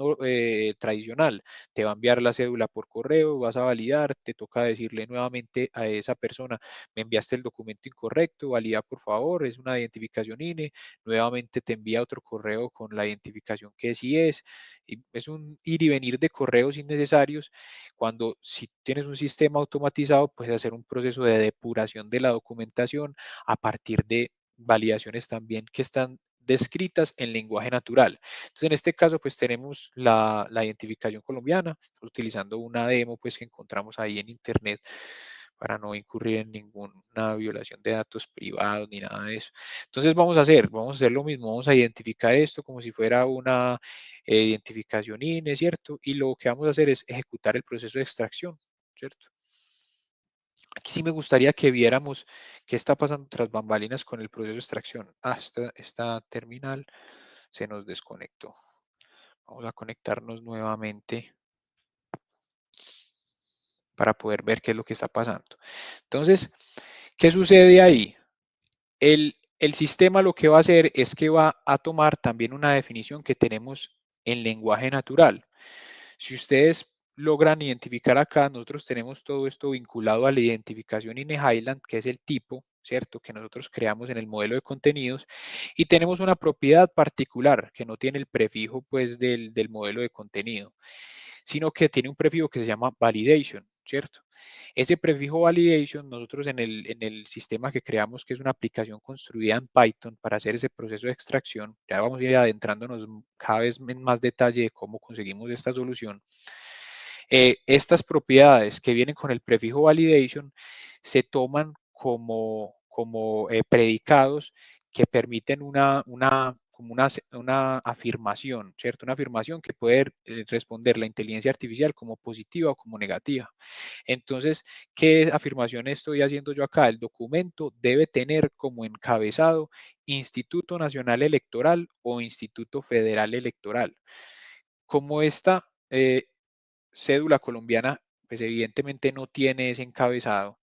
tradicional? Te va a enviar la cédula por correo, vas a validar, te toca decirle nuevamente a esa persona, me enviaste el documento incorrecto, valida por favor, es una identificación INE, nuevamente te envía otro correo con la identificación que sí es, y es un ir y venir de correos innecesarios, cuando si tienes un sistema automatizado, puedes hacer un proceso de depuración de la documentación a partir de validaciones también que están descritas en lenguaje natural. Entonces, en este caso, pues tenemos la identificación colombiana, utilizando una demo pues que encontramos ahí en internet para no incurrir en ninguna violación de datos privados ni nada de eso. Entonces vamos a hacer lo mismo, vamos a identificar esto como si fuera una identificación INE, ¿cierto? Y lo que vamos a hacer es ejecutar el proceso de extracción, ¿cierto? Aquí sí me gustaría que viéramos qué está pasando tras bambalinas con el proceso de extracción. Esta terminal se nos desconectó. Vamos a conectarnos nuevamente para poder ver qué es lo que está pasando. Entonces, ¿qué sucede ahí? El sistema lo que va a hacer es que va a tomar también una definición que tenemos en lenguaje natural. Si ustedes logran identificar acá, nosotros tenemos todo esto vinculado a la identificación INE-Highland, que es el tipo, ¿cierto?, que nosotros creamos en el modelo de contenidos, y tenemos una propiedad particular que no tiene el prefijo, pues, del modelo de contenido, sino que tiene un prefijo que se llama validation, ¿cierto? Ese prefijo validation, nosotros en el sistema que creamos, que es una aplicación construida en Python para hacer ese proceso de extracción, ya vamos a ir adentrándonos cada vez en más detalle de cómo conseguimos esta solución. Estas propiedades que vienen con el prefijo validation se toman como predicados que permiten como una afirmación, ¿cierto? Una afirmación que puede responder la inteligencia artificial como positiva o como negativa. Entonces, ¿qué afirmación estoy haciendo yo acá? El documento debe tener como encabezado Instituto Nacional Electoral o Instituto Federal Electoral. Como esta cédula colombiana, pues evidentemente no tiene ese encabezado,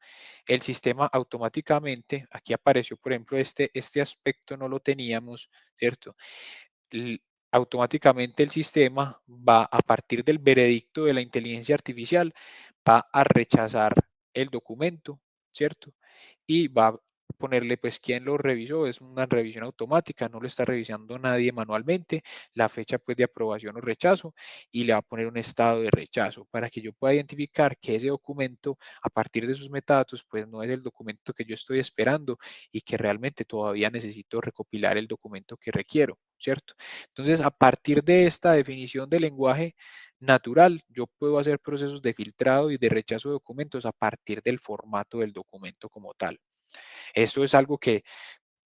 el sistema automáticamente, aquí apareció, por ejemplo, este aspecto no lo teníamos, ¿cierto? l- Automáticamente el sistema va a partir del veredicto de la inteligencia artificial, va a rechazar el documento, ¿cierto? Y va a ponerle, pues, quién lo revisó, es una revisión automática, no lo está revisando nadie manualmente, la fecha, pues, de aprobación o rechazo, y le va a poner un estado de rechazo para que yo pueda identificar que ese documento, a partir de sus metadatos, pues, no es el documento que yo estoy esperando y que realmente todavía necesito recopilar el documento que requiero, ¿cierto? Entonces, a partir de esta definición de lenguaje natural, yo puedo hacer procesos de filtrado y de rechazo de documentos a partir del formato del documento como tal. Esto es algo que,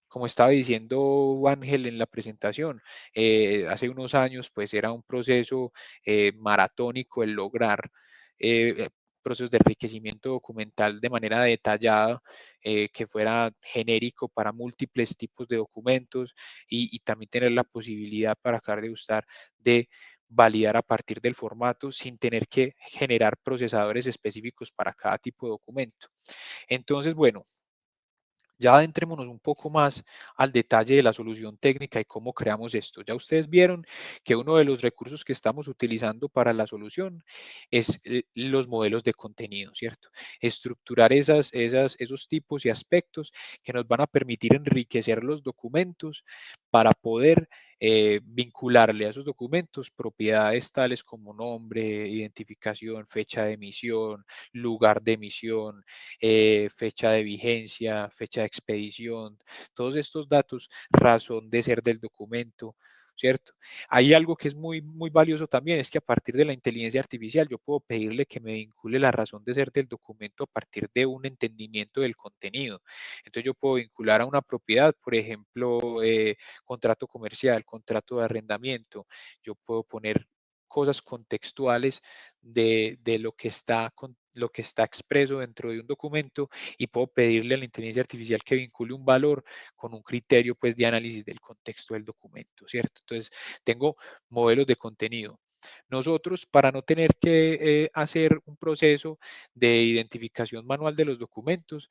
como estaba diciendo Ángel en la presentación, hace unos años pues era un proceso maratónico el lograr procesos de enriquecimiento documental de manera detallada, que fuera genérico para múltiples tipos de documentos y también tener la posibilidad para acabar de usar de validar a partir del formato sin tener que generar procesadores específicos para cada tipo de documento. Entonces, bueno, ya adentrémonos un poco más al detalle de la solución técnica y cómo creamos esto. Ya ustedes vieron que uno de los recursos que estamos utilizando para la solución es los modelos de contenido, ¿cierto? Estructurar esos tipos y aspectos que nos van a permitir enriquecer los documentos para poder vincularle a esos documentos propiedades tales como nombre, identificación, fecha de emisión, lugar de emisión, fecha de vigencia, fecha de expedición, todos estos datos, razón de ser del documento, ¿cierto? Hay algo que es muy valioso también, es que a partir de la inteligencia artificial yo puedo pedirle que me vincule la razón de ser del documento a partir de un entendimiento del contenido. Entonces yo puedo vincular a una propiedad, por ejemplo, contrato comercial, contrato de arrendamiento, yo puedo poner cosas contextuales de lo que está expreso dentro de un documento y puedo pedirle a la inteligencia artificial que vincule un valor con un criterio pues de análisis del contexto del documento, ¿cierto? Entonces, tengo modelos de contenido. Nosotros, para no tener que hacer un proceso de identificación manual de los documentos,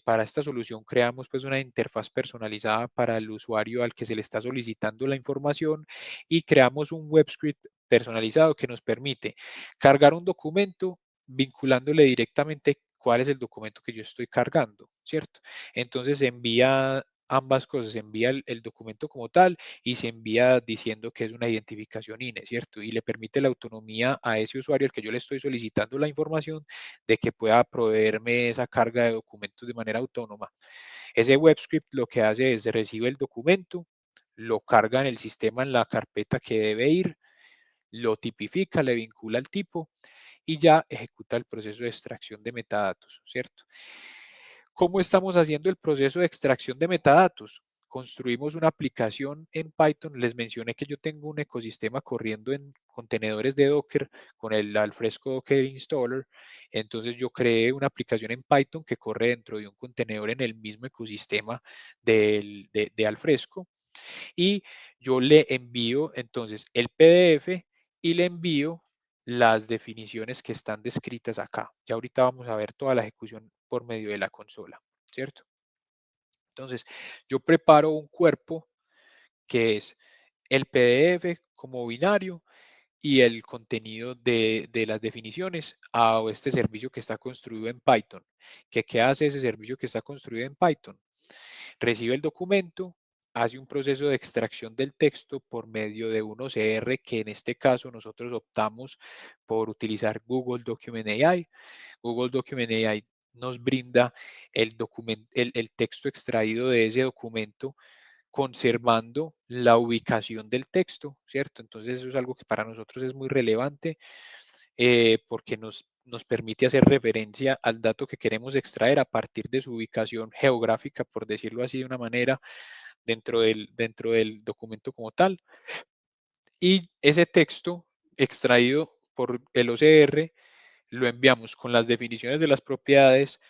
para esta solución creamos pues una interfaz personalizada para el usuario al que se le está solicitando la información y creamos un web script personalizado que nos permite cargar un documento vinculándole directamente cuál es el documento que yo estoy cargando, ¿cierto? Entonces envía ambas cosas, envía el documento como tal y se envía diciendo que es una identificación INE, ¿cierto? Y le permite la autonomía a ese usuario al que yo le estoy solicitando la información de que pueda proveerme esa carga de documentos de manera autónoma. Ese web script lo que hace es recibe el documento, lo carga en el sistema en la carpeta que debe ir, lo tipifica, le vincula el tipo y ya ejecuta el proceso de extracción de metadatos, ¿cierto? ¿Cómo estamos haciendo el proceso de extracción de metadatos? Construimos una aplicación en Python. Les mencioné que yo tengo un ecosistema corriendo en contenedores de Docker con el Alfresco Docker Installer. Entonces yo creé una aplicación en Python que corre dentro de un contenedor en el mismo ecosistema de Alfresco y yo le envío entonces el PDF y le envío las definiciones que están descritas acá. Ya ahorita vamos a ver toda la ejecución por medio de la consola, ¿cierto? Entonces, yo preparo un cuerpo que es el PDF como binario y el contenido de las definiciones a este servicio que está construido en Python. ¿Qué hace ese servicio que está construido en Python? Recibe el documento, hace un proceso de extracción del texto por medio de un OCR, que en este caso nosotros optamos por utilizar Google Document AI. Google Document AI nos brinda el texto extraído de ese documento conservando la ubicación del texto, ¿cierto? Entonces eso es algo que para nosotros es muy relevante porque nos permite hacer referencia al dato que queremos extraer a partir de su ubicación geográfica, por decirlo así de una manera, dentro del documento como tal. Y ese texto extraído por el OCR lo enviamos con las definiciones de las propiedades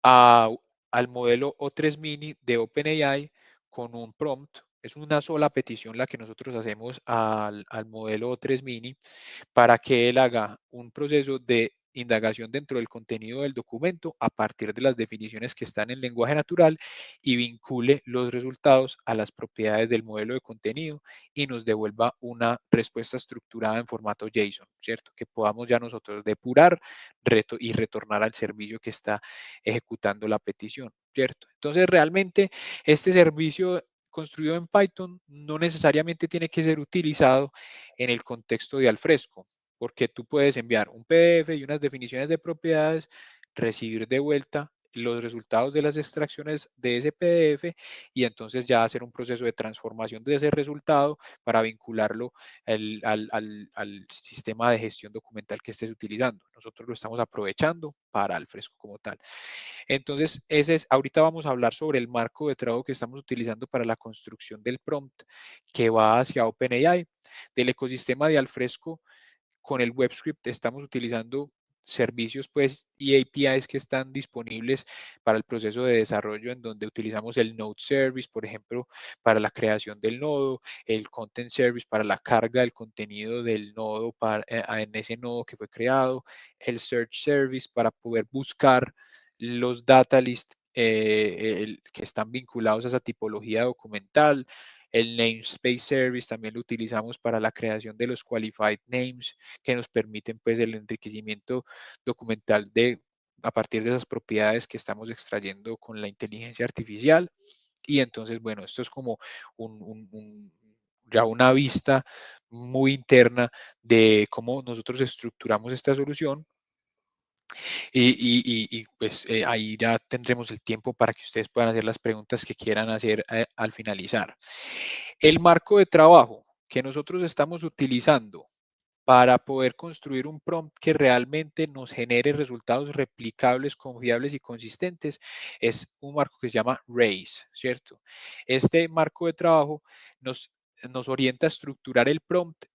a- al modelo O3 Mini de OpenAI con un prompt. Es una sola petición la que nosotros hacemos al modelo O3 Mini para que él haga un proceso de indagación dentro del contenido del documento a partir de las definiciones que están en lenguaje natural y vincule los resultados a las propiedades del modelo de contenido y nos devuelva una respuesta estructurada en formato JSON, ¿cierto? Que podamos ya nosotros depurar y retornar al servicio que está ejecutando la petición, ¿cierto? Entonces, realmente este servicio construido en Python no necesariamente tiene que ser utilizado en el contexto de Alfresco, porque tú puedes enviar un PDF y unas definiciones de propiedades, recibir de vuelta los resultados de las extracciones de ese PDF y entonces ya hacer un proceso de transformación de ese resultado para vincularlo al sistema de gestión documental que estés utilizando. Nosotros lo estamos aprovechando para Alfresco como tal. Entonces, ahorita vamos a hablar sobre el marco de trabajo que estamos utilizando para la construcción del prompt que va hacia OpenAI. Del ecosistema de Alfresco, con el web script estamos utilizando servicios pues y APIs que están disponibles para el proceso de desarrollo en donde utilizamos el Node Service, por ejemplo, para la creación del nodo, el Content Service para la carga del contenido del nodo en ese nodo que fue creado, el Search Service para poder buscar los data lists que están vinculados a esa tipología documental, el namespace service también lo utilizamos para la creación de los qualified names que nos permiten pues el enriquecimiento documental a partir de esas propiedades que estamos extrayendo con la inteligencia artificial. Y entonces, bueno, esto es como ya una vista muy interna de cómo nosotros estructuramos esta solución pues ahí ya tendremos el tiempo para que ustedes puedan hacer las preguntas que quieran hacer al finalizar. El marco de trabajo que nosotros estamos utilizando para poder construir un prompt que realmente nos genere resultados replicables, confiables y consistentes, es un marco que se llama RACE, ¿cierto? Este marco de trabajo nos orienta a estructurar el prompt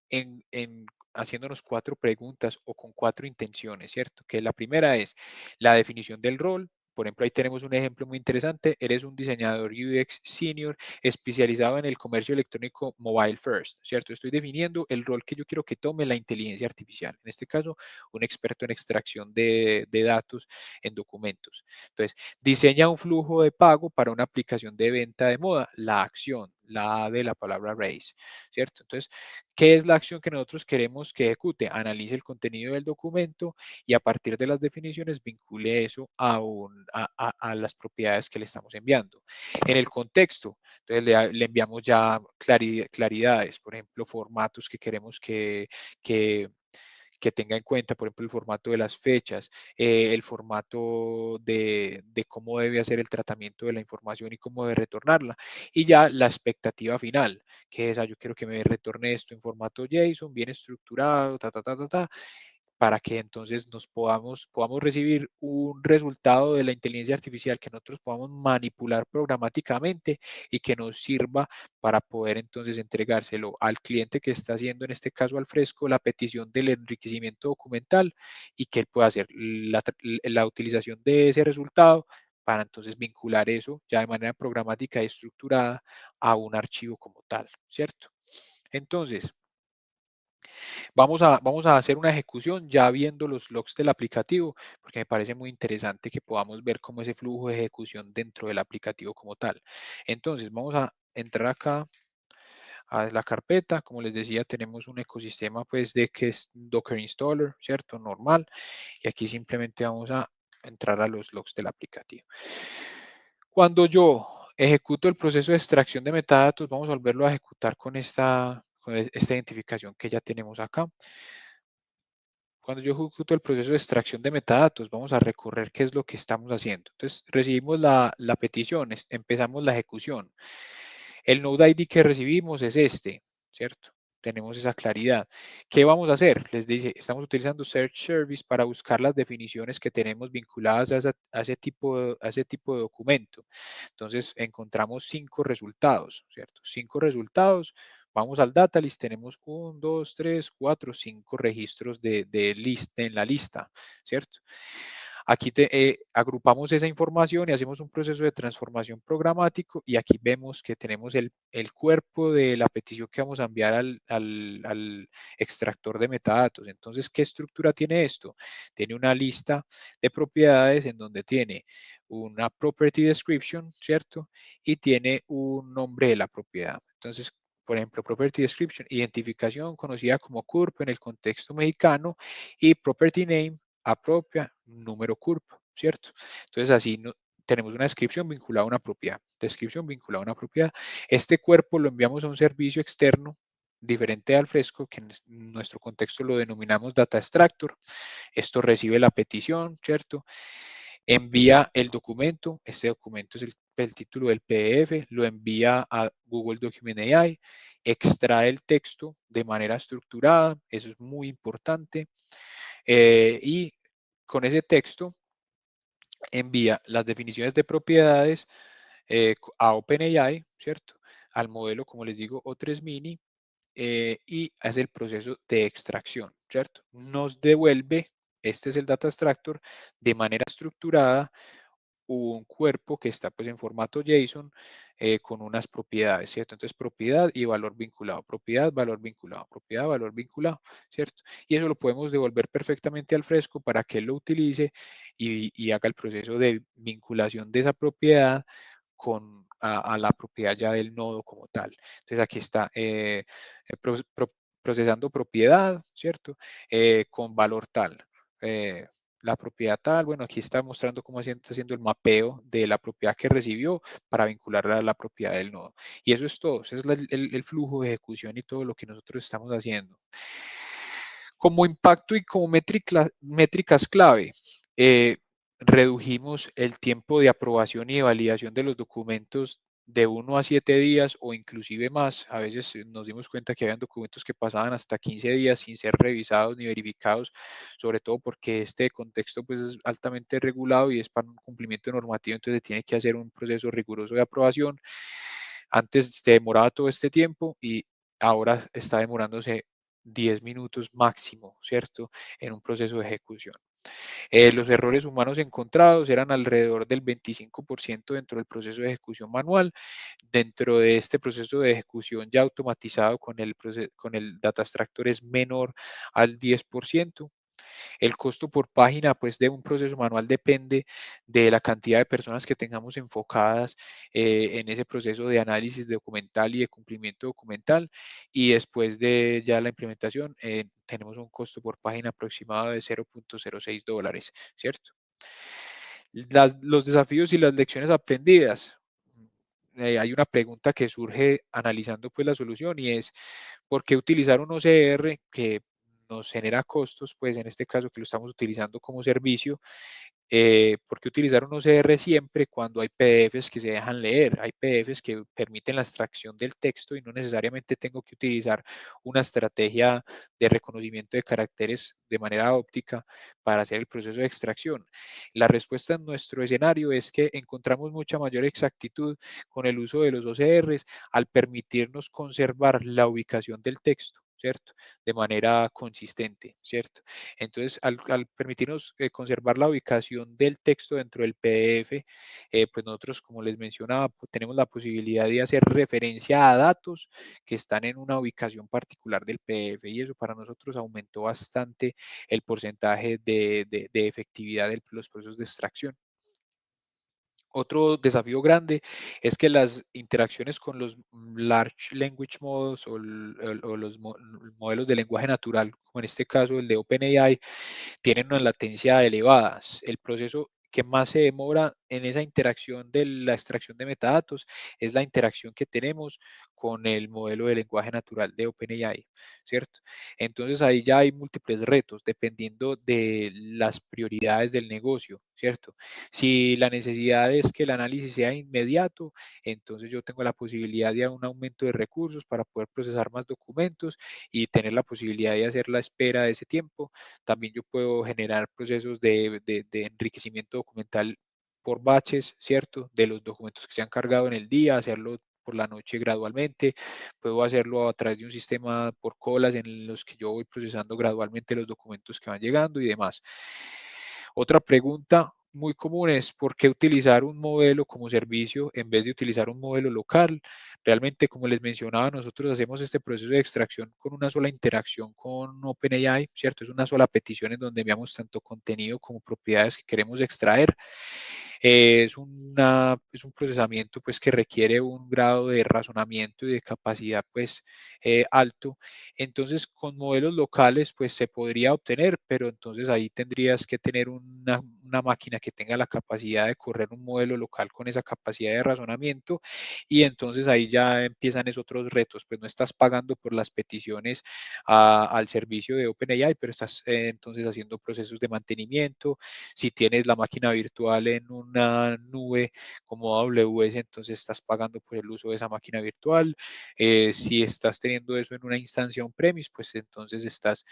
haciéndonos 4 preguntas o con 4 intenciones, ¿cierto? Que la primera es la definición del rol. Por ejemplo, ahí tenemos un ejemplo muy interesante. Eres un diseñador UX senior especializado en el comercio electrónico mobile first, ¿cierto? Estoy definiendo el rol que yo quiero que tome la inteligencia artificial. En este caso, un experto en extracción de datos en documentos. Entonces, diseña un flujo de pago para una aplicación de venta de moda, la acción, la A de la palabra raise, ¿cierto? Entonces, ¿qué es la acción que nosotros queremos que ejecute? Analice el contenido del documento y a partir de las definiciones vincule eso a las propiedades que le estamos enviando. En el contexto, entonces le enviamos ya claridades, por ejemplo, formatos que queremos que que tenga en cuenta, por ejemplo, el formato de las fechas, el formato de cómo debe hacer el tratamiento de la información y cómo debe retornarla. Y ya la expectativa final, que es, yo quiero que me retorne esto en formato JSON, bien estructurado, para que entonces podamos recibir un resultado de la inteligencia artificial que nosotros podamos manipular programáticamente y que nos sirva para poder entonces entregárselo al cliente que está haciendo, en este caso al Fresco, la petición del enriquecimiento documental y que él pueda hacer la utilización de ese resultado para entonces vincular eso ya de manera programática y estructurada a un archivo como tal, ¿cierto? Entonces, vamos a hacer una ejecución ya viendo los logs del aplicativo, porque me parece muy interesante que podamos ver cómo ese flujo de ejecución dentro del aplicativo como tal. Entonces, vamos a entrar acá a la carpeta. Como les decía, tenemos un ecosistema pues de que es Docker Installer, ¿cierto? Normal. Y aquí simplemente vamos a entrar a los logs del aplicativo. Cuando yo ejecuto el proceso de extracción de metadatos, vamos a volverlo a ejecutar con esta identificación que ya tenemos acá. Cuando yo ejecuto el proceso de extracción de metadatos, vamos a recorrer qué es lo que estamos haciendo. Entonces, recibimos la petición, empezamos la ejecución. El Node ID que recibimos es este, ¿cierto? Tenemos esa claridad. ¿Qué vamos a hacer? Les dice, estamos utilizando Search Service para buscar las definiciones que tenemos vinculadas a ese tipo de documento. Entonces, encontramos 5 resultados, ¿cierto? 5 resultados. Vamos al data list, tenemos 1, 2, 3, 4, 5 registros en la lista, ¿cierto? Aquí agrupamos esa información y hacemos un proceso de transformación programático y aquí vemos que tenemos el cuerpo de la petición que vamos a enviar al extractor de metadatos. Entonces, ¿qué estructura tiene esto? Tiene una lista de propiedades en donde tiene una property description, ¿cierto? Y tiene un nombre de la propiedad. Entonces, por ejemplo, property description, identificación conocida como CURP en el contexto mexicano y property name apropia número CURP, ¿cierto? Entonces así tenemos una descripción vinculada a una propiedad, descripción vinculada a una propiedad. Este cuerpo lo enviamos a un servicio externo diferente al Fresco, que en nuestro contexto lo denominamos Data Extractor. Esto recibe la petición, ¿cierto? Envía el documento, este documento es el título del PDF, lo envía a Google Document AI, extrae el texto de manera estructurada, eso es muy importante, y con ese texto envía las definiciones de propiedades a OpenAI, ¿cierto? Al modelo, como les digo, O3 Mini, y hace el proceso de extracción, ¿cierto? Nos devuelve, este es el data extractor, de manera estructurada un cuerpo que está pues en formato JSON con unas propiedades, ¿cierto? Entonces, propiedad y valor vinculado, propiedad, valor vinculado, propiedad, valor vinculado, ¿cierto? Y eso lo podemos devolver perfectamente al Fresco para que él lo utilice y haga el proceso de vinculación de esa propiedad a la propiedad ya del nodo como tal. Entonces, aquí está procesando propiedad, ¿cierto? Con valor tal. Eh, la propiedad tal, bueno, aquí está mostrando cómo está haciendo el mapeo de la propiedad que recibió para vincularla a la propiedad del nodo. Y eso es todo, ese es el flujo de ejecución y todo lo que nosotros estamos haciendo. Como impacto y como métricas clave, redujimos el tiempo de aprobación y de validación de los documentos de 1 a 7 días o inclusive más. A veces nos dimos cuenta que habían documentos que pasaban hasta 15 días sin ser revisados ni verificados, sobre todo porque este contexto pues, es altamente regulado y es para un cumplimiento normativo, entonces se tiene que hacer un proceso riguroso de aprobación. Antes se demoraba todo este tiempo y ahora está demorándose 10 minutos máximo, ¿cierto? En un proceso de ejecución. Los errores humanos encontrados eran alrededor del 25% dentro del proceso de ejecución manual. Dentro de este proceso de ejecución ya automatizado con el data extractor es menor al 10%. El costo por página, pues, de un proceso manual depende de la cantidad de personas que tengamos enfocadas en ese proceso de análisis documental y de cumplimiento documental. Y después de ya la implementación, tenemos un costo por página aproximado de $0.06, ¿cierto? Los desafíos y las lecciones aprendidas. Hay una pregunta que surge analizando pues la solución y es, ¿por qué utilizar un OCR que nos genera costos? Pues en este caso que lo estamos utilizando como servicio, ¿por qué utilizar un OCR siempre cuando hay PDFs que se dejan leer? Hay PDFs que permiten la extracción del texto y no necesariamente tengo que utilizar una estrategia de reconocimiento de caracteres de manera óptica para hacer el proceso de extracción. La respuesta en nuestro escenario es que encontramos mucha mayor exactitud con el uso de los OCRs al permitirnos conservar la ubicación del texto, ¿cierto? De manera consistente, ¿cierto? Entonces, al permitirnos conservar la ubicación del texto dentro del PDF, pues nosotros, como les mencionaba, tenemos la posibilidad de hacer referencia a datos que están en una ubicación particular del PDF y eso para nosotros aumentó bastante el porcentaje de efectividad de los procesos de extracción. Otro desafío grande es que las interacciones con los Large Language Models o los modelos de lenguaje natural, como en este caso el de OpenAI, tienen una latencia elevada. El proceso que más se demora en esa interacción de la extracción de metadatos es la interacción que tenemos con el modelo de lenguaje natural de OpenAI, ¿cierto? Entonces ahí ya hay múltiples retos dependiendo de las prioridades del negocio, ¿cierto? Si la necesidad es que el análisis sea inmediato, entonces yo tengo la posibilidad de un aumento de recursos para poder procesar más documentos y tener la posibilidad de hacer la espera de ese tiempo. También yo puedo generar procesos de enriquecimiento documental por batches, ¿cierto? De los documentos que se han cargado en el día, hacerlo por la noche gradualmente. Puedo hacerlo a través de un sistema por colas en los que yo voy procesando gradualmente los documentos que van llegando y demás. Otra pregunta muy común es por qué utilizar un modelo como servicio en vez de utilizar un modelo local. Realmente, como les mencionaba, nosotros hacemos este proceso de extracción con una sola interacción con OpenAI, ¿cierto? Es una sola petición en donde enviamos tanto contenido como propiedades que queremos extraer. Es un procesamiento pues que requiere un grado de razonamiento y de capacidad pues alto. Entonces con modelos locales pues se podría obtener, pero entonces ahí tendrías que tener una máquina que tenga la capacidad de correr un modelo local con esa capacidad de razonamiento y entonces ahí ya empiezan esos otros retos, pues no estás pagando por las peticiones al servicio de OpenAI, pero estás entonces haciendo procesos de mantenimiento. Si tienes la máquina virtual en una nube como AWS, entonces estás pagando por el uso de esa máquina virtual. Si estás teniendo eso en una instancia on-premise, pues entonces estás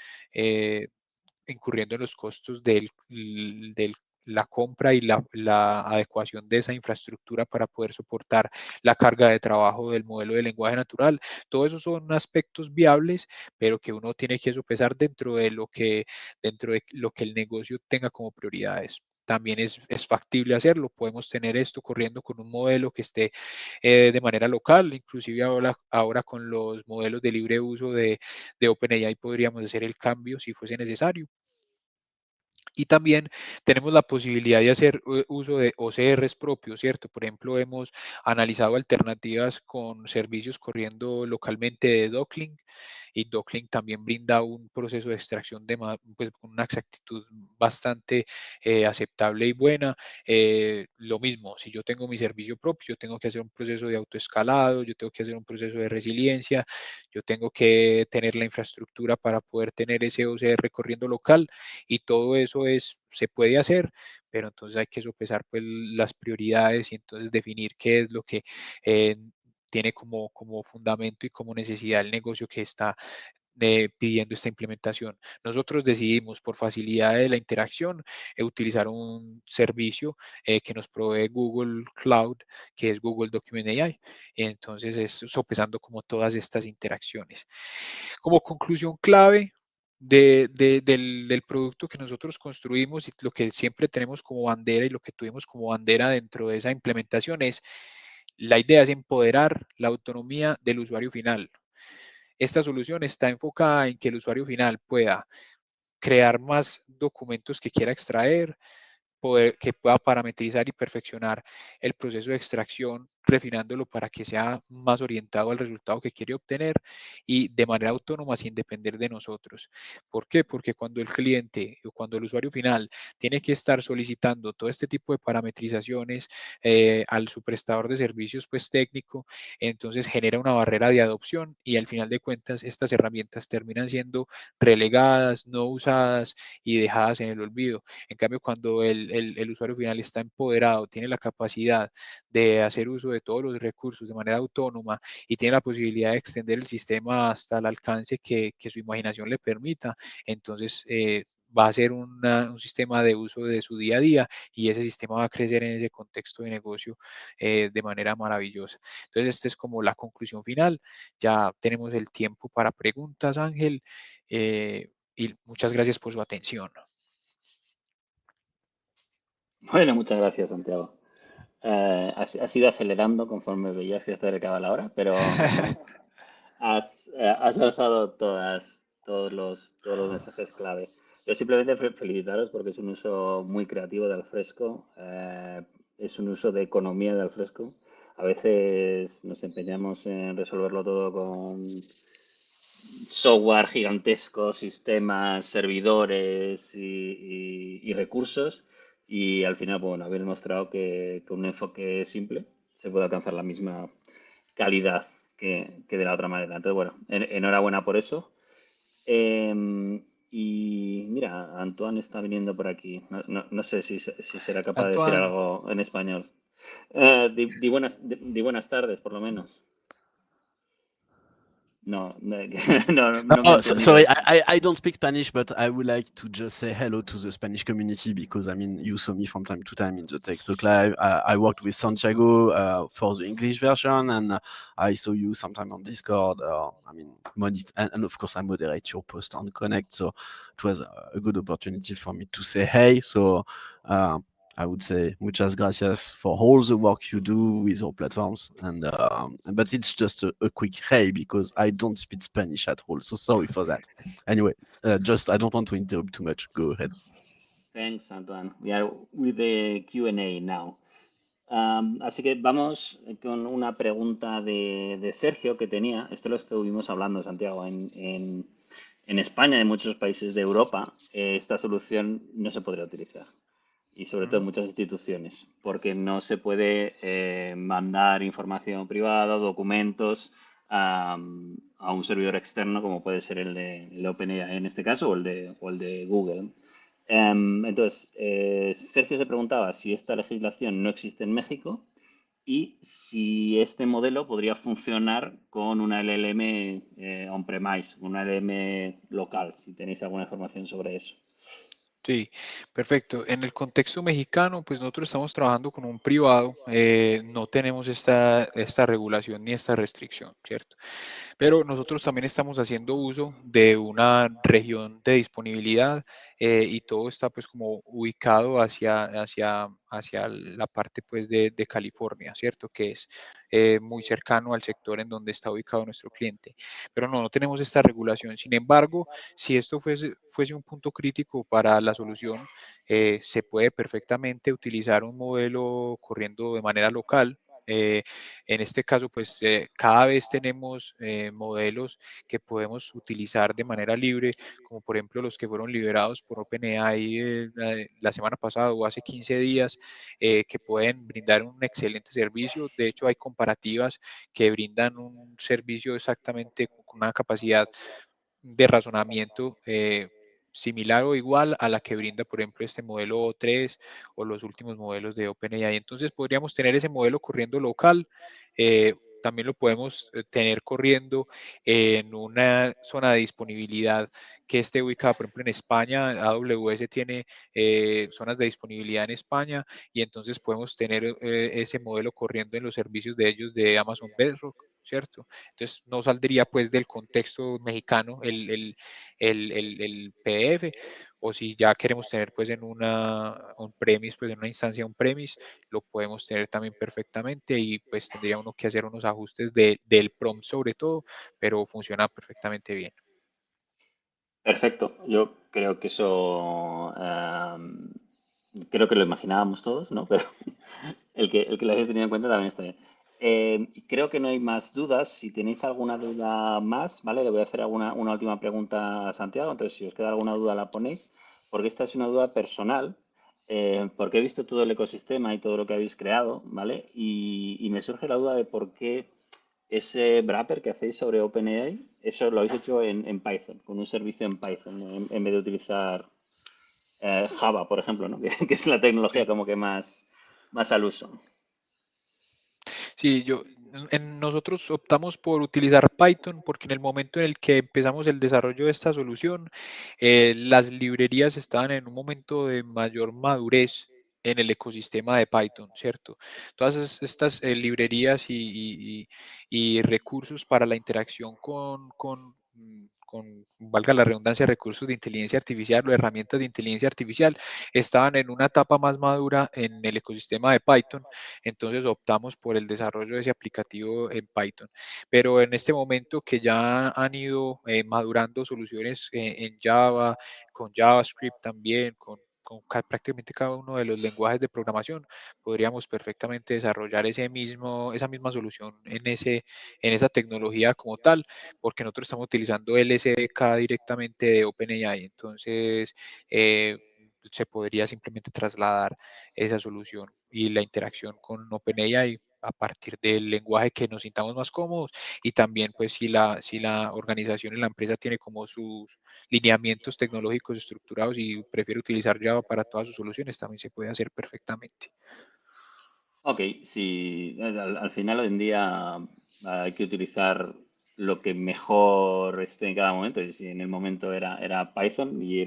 incurriendo en los costos del la compra y la adecuación de esa infraestructura para poder soportar la carga de trabajo del modelo de lenguaje natural. Todo eso son aspectos viables, pero que uno tiene que sopesar dentro de lo que el negocio tenga como prioridades. También es factible hacerlo. Podemos tener esto corriendo con un modelo que esté de manera local, inclusive ahora con los modelos de libre uso de OpenAI podríamos hacer el cambio si fuese necesario. Y también tenemos la posibilidad de hacer uso de OCRs propios, ¿cierto? Por ejemplo, hemos analizado alternativas con servicios corriendo localmente de Docklink y Docklink también brinda un proceso de extracción pues, con una exactitud bastante aceptable y buena. Lo mismo, si yo tengo mi servicio propio, yo tengo que hacer un proceso de autoescalado, yo tengo que hacer un proceso de resiliencia, yo tengo que tener la infraestructura para poder tener ese OCR corriendo local y todo eso se puede hacer, pero entonces hay que sopesar pues, las prioridades y entonces definir qué es lo que tiene como fundamento y como necesidad el negocio que está pidiendo esta implementación. Nosotros decidimos, por facilidad de la interacción, utilizar un servicio que nos provee Google Cloud, que es Google Document AI. Entonces, es sopesando como todas estas interacciones. Como conclusión clave del producto que nosotros construimos y lo que siempre tenemos como bandera y lo que tuvimos como bandera dentro de esa implementación es, la idea es empoderar la autonomía del usuario final. Esta solución está enfocada en que el usuario final pueda crear más documentos que quiera extraer, que pueda parametrizar y perfeccionar el proceso de extracción, refinándolo para que sea más orientado al resultado que quiere obtener y de manera autónoma sin depender de nosotros. ¿Por qué? Porque cuando el cliente o cuando el usuario final tiene que estar solicitando todo este tipo de parametrizaciones al su prestador de servicios pues técnico, entonces genera una barrera de adopción y al final de cuentas estas herramientas terminan siendo relegadas, no usadas y dejadas en el olvido. En cambio, cuando el usuario final está empoderado, tiene la capacidad de hacer uso de todos los recursos de manera autónoma y tiene la posibilidad de extender el sistema hasta el alcance que su imaginación le permita, entonces va a ser un sistema de uso de su día a día y ese sistema va a crecer en ese contexto de negocio de manera maravillosa. Entonces, esta es como la conclusión final. Ya tenemos el tiempo para preguntas, Ángel, y muchas gracias por su atención. Bueno, muchas gracias, Santiago. Has ido acelerando conforme veías que se acercaba la hora, pero has lanzado todos los mensajes clave. Yo simplemente felicitaros porque es un uso muy creativo del fresco, es un uso de economía del fresco. A veces nos empeñamos en resolverlo todo con software gigantesco, sistemas, servidores y recursos. Y al final, bueno, habéis mostrado que con un enfoque simple se puede alcanzar la misma calidad que de la otra manera. Entonces, bueno, enhorabuena por eso. Y mira, Antoine está viniendo por aquí. No sé si será capaz de decir Antoine, algo en español. Di buenas tardes, por lo menos. No, no me ha Sorry, entendido. I don't speak Spanish, but I would like to just say hello to the Spanish community because I mean you saw me from time to time in the Tech Talk Live. I worked with Santiago for the English version, and I saw you sometime on Discord. I mean, and of course I moderate your post on Connect, so it was a good opportunity for me to say hey. So. I would say muchas gracias for all the work you do with our platforms, but it's just a quick hey because I don't speak Spanish at all, so sorry for that. Anyway, just I don't want to interrupt too much. Go ahead. Thanks, Antoine. We are with the Q&A now. Así que vamos con una pregunta de Sergio que tenía. Esto lo estuvimos hablando, Santiago, en España y en muchos países de Europa. Esta solución no se podría utilizar. Y sobre todo en muchas instituciones, porque no se puede mandar información privada, documentos a un servidor externo como puede ser el de OpenAI en este caso o el de Google. Entonces, Sergio se preguntaba si esta legislación no existe en México y si este modelo podría funcionar con una LLM on-premise, una LLM local, si tenéis alguna información sobre eso. sí, perfecto. En el contexto mexicano, pues nosotros estamos trabajando con un privado, no tenemos esta regulación ni esta restricción, ¿cierto? Pero nosotros también estamos haciendo uso de una región de disponibilidad y todo está pues como ubicado hacia la parte pues de California, ¿cierto? Que es muy cercano al sector en donde está ubicado nuestro cliente. Pero no tenemos esta regulación. Sin embargo, si esto fuese un punto crítico para la solución, se puede perfectamente utilizar un modelo corriendo de manera local. En este caso, pues cada vez tenemos modelos que podemos utilizar de manera libre, como por ejemplo los que fueron liberados por OpenAI la semana pasada o hace 15 días, que pueden brindar un excelente servicio. De hecho, hay comparativas que brindan un servicio exactamente con una capacidad de razonamiento similar o igual a la que brinda, por ejemplo, este modelo O3 o los últimos modelos de OpenAI. Entonces, podríamos tener ese modelo corriendo local, también lo podemos tener corriendo en una zona de disponibilidad que esté ubicada, por ejemplo, en España. AWS tiene zonas de disponibilidad en España y entonces podemos tener ese modelo corriendo en los servicios de ellos de Amazon Bedrock, ¿cierto? Entonces no saldría pues del contexto mexicano el PDF, o si ya queremos tener pues en una on-premise, pues en una instancia on-premise, lo podemos tener también perfectamente y pues tendría uno que hacer unos ajustes del prompt sobre todo, pero funciona perfectamente bien. Perfecto. Yo creo que eso, creo que lo imaginábamos todos, ¿no? Pero el que lo hayáis tenido en cuenta también está bien. Creo que no hay más dudas. Si tenéis alguna duda más, ¿vale? Le voy a hacer una última pregunta a Santiago. Entonces, si os queda alguna duda, la ponéis. Porque esta es una duda personal. Porque he visto todo el ecosistema y todo lo que habéis creado, ¿vale? Y me surge la duda de por qué ese wrapper que hacéis sobre OpenAI, eso lo habéis hecho en Python, con un servicio en Python, en vez de utilizar Java, por ejemplo, ¿no? Que es la tecnología Sí. como que más al uso. Sí, nosotros optamos por utilizar Python porque en el momento en el que empezamos el desarrollo de esta solución, las librerías estaban en un momento de mayor madurez en el ecosistema de Python, ¿cierto? Todas estas librerías y recursos para la interacción con, valga la redundancia, recursos de inteligencia artificial o herramientas de inteligencia artificial, estaban en una etapa más madura en el ecosistema de Python. Entonces optamos por el desarrollo de ese aplicativo en Python. Pero en este momento que ya han ido madurando soluciones en Java, con JavaScript también, prácticamente cada uno de los lenguajes de programación, podríamos perfectamente desarrollar esa misma solución en esa tecnología como tal, porque nosotros estamos utilizando el SDK directamente de OpenAI. Entonces, se podría simplemente trasladar esa solución y la interacción con OpenAI a partir del lenguaje que nos sintamos más cómodos, y también pues si la organización y la empresa tiene como sus lineamientos tecnológicos estructurados y prefiere utilizar Java para todas sus soluciones, también se puede hacer perfectamente. Ok, si al final hoy en día hay que utilizar lo que mejor esté en cada momento. Y si en el momento era Python y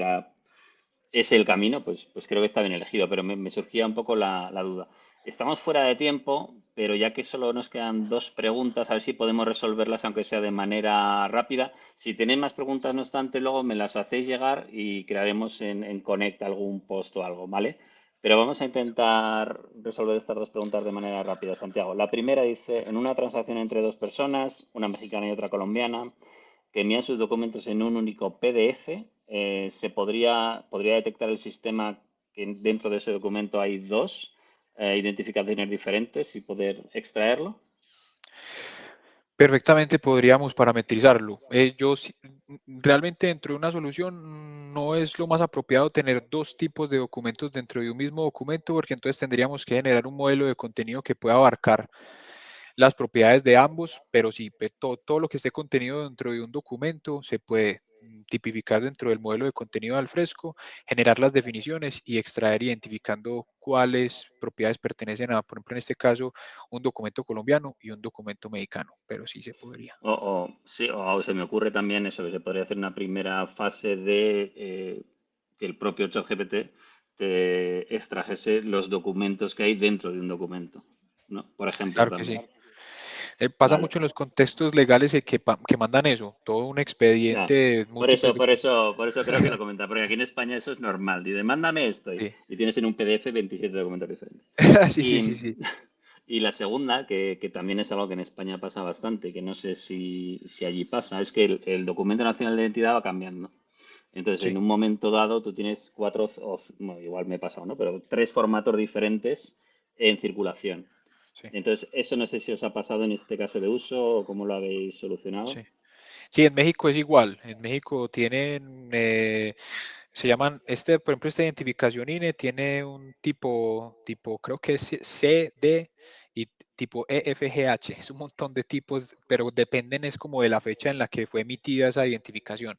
es el camino, pues creo que está bien elegido, pero me surgía un poco la duda. Estamos fuera de tiempo, pero ya que solo nos quedan dos preguntas, a ver si podemos resolverlas, aunque sea de manera rápida. Si tenéis más preguntas, no obstante, luego me las hacéis llegar y crearemos en Connect algún post o algo, ¿vale? Pero vamos a intentar resolver estas dos preguntas de manera rápida, Santiago. La primera dice, en una transacción entre dos personas, una mexicana y otra colombiana, que envían sus documentos en un único PDF, se podría detectar el sistema que dentro de ese documento hay dos identificaciones diferentes y poder extraerlo. Perfectamente podríamos parametrizarlo. Realmente dentro de una solución no es lo más apropiado tener dos tipos de documentos dentro de un mismo documento, porque entonces tendríamos que generar un modelo de contenido que pueda abarcar las propiedades de ambos, pero sí, todo lo que esté contenido dentro de un documento se puede tipificar dentro del modelo de contenido al fresco, generar las definiciones y extraer identificando cuáles propiedades pertenecen a, por ejemplo, en este caso, un documento colombiano y un documento mexicano, pero sí se podría. Sí, o se me ocurre también eso, que se podría hacer una primera fase de que el propio ChatGPT te extrajese los documentos que hay dentro de un documento, ¿no? Por ejemplo, Claro que también. sí. Pasa Vale. mucho en los contextos legales que mandan eso, todo un Ya. expediente de Por múltiples eso, por documentos. eso, por eso creo que lo comenta, porque aquí en España eso es normal. Dice, mándame esto Sí. y tienes en un PDF 27 documentos diferentes. Sí, sí, sí, Y, sí. y la segunda, que también es algo que en España pasa bastante, que no sé si allí pasa, es que el documento nacional de identidad va cambiando. Entonces, en Sí, un momento dado, tú tienes cuatro, bueno, igual me he pasado, ¿no? Pero tres formatos diferentes en circulación. sí, Entonces, eso no sé si os ha pasado en este caso de uso o cómo lo habéis solucionado. sí. Sí, en México es igual. En México tienen se llaman, por ejemplo, esta identificación INE tiene un tipo, creo que es C, D y tipo EFGH, es un montón de tipos, pero dependen es como de la fecha en la que fue emitida esa identificación.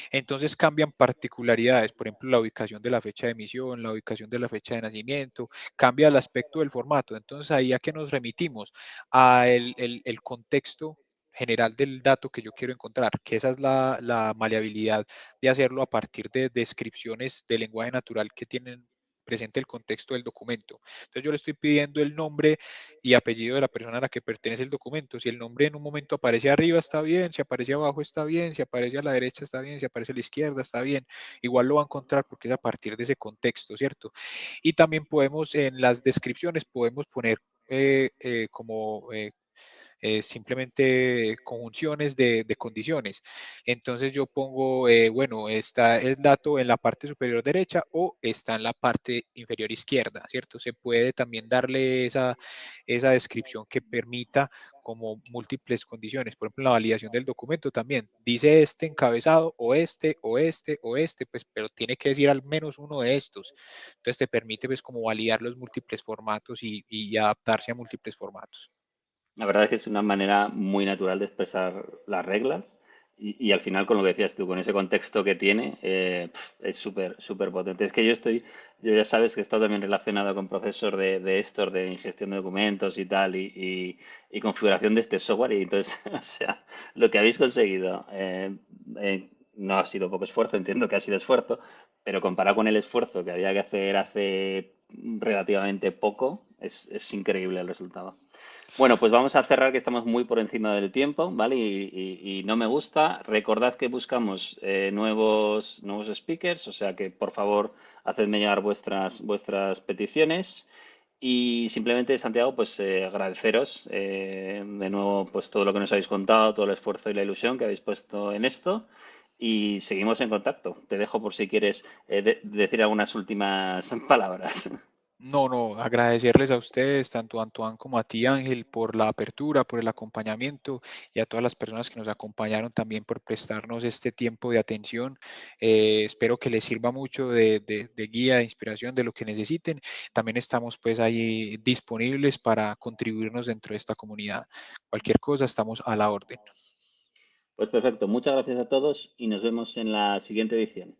Entonces cambian particularidades, por ejemplo, la ubicación de la fecha de emisión, la ubicación de la fecha de nacimiento, cambia el aspecto del formato. Entonces, ¿ahí a qué nos remitimos? A el contexto general del dato que yo quiero encontrar, que esa es la maleabilidad de hacerlo a partir de descripciones de lenguaje natural que tienen presente el contexto del documento. Entonces yo le estoy pidiendo el nombre y apellido de la persona a la que pertenece el documento. Si el nombre en un momento aparece arriba está bien, si aparece abajo está bien, si aparece a la derecha está bien, si aparece a la izquierda está bien. Igual lo va a encontrar porque es a partir de ese contexto, ¿cierto? Y también podemos en las descripciones podemos poner como simplemente conjunciones de condiciones. Entonces yo pongo, bueno, está el dato en la parte superior derecha o está en la parte inferior izquierda, ¿cierto? Se puede también darle esa descripción que permita como múltiples condiciones. Por ejemplo, la validación del documento también dice este encabezado o este, o este, o este, pues, pero tiene que decir al menos uno de estos. Entonces te permite pues como validar los múltiples formatos y adaptarse a múltiples formatos. La verdad es que es una manera muy natural de expresar las reglas y al final con lo que decías tú, con ese contexto que tiene, es súper, súper potente. Es que yo ya sabes que he estado también relacionado con procesos de estos, de ingestión de documentos y tal, y configuración de este software y entonces, o sea, lo que habéis conseguido no ha sido poco esfuerzo, entiendo que ha sido esfuerzo, pero comparado con el esfuerzo que había que hacer hace relativamente poco, es increíble el resultado. Bueno, pues vamos a cerrar que estamos muy por encima del tiempo, ¿vale? Y no me gusta. Recordad que buscamos nuevos speakers, o sea que por favor hacedme llegar vuestras peticiones. Y simplemente, Santiago, pues agradeceros de nuevo pues todo lo que nos habéis contado, todo el esfuerzo y la ilusión que habéis puesto en esto. Y seguimos en contacto. Te dejo por si quieres decir algunas últimas palabras. No, no, agradecerles a ustedes, tanto a Antoine como a ti, Ángel, por la apertura, por el acompañamiento y a todas las personas que nos acompañaron también por prestarnos este tiempo de atención. Espero que les sirva mucho de guía, de inspiración, de lo que necesiten. También estamos pues ahí disponibles para contribuirnos dentro de esta comunidad. Cualquier cosa, estamos a la orden. Pues perfecto. Muchas gracias a todos y nos vemos en la siguiente edición.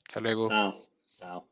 Hasta luego. Chao. Chao.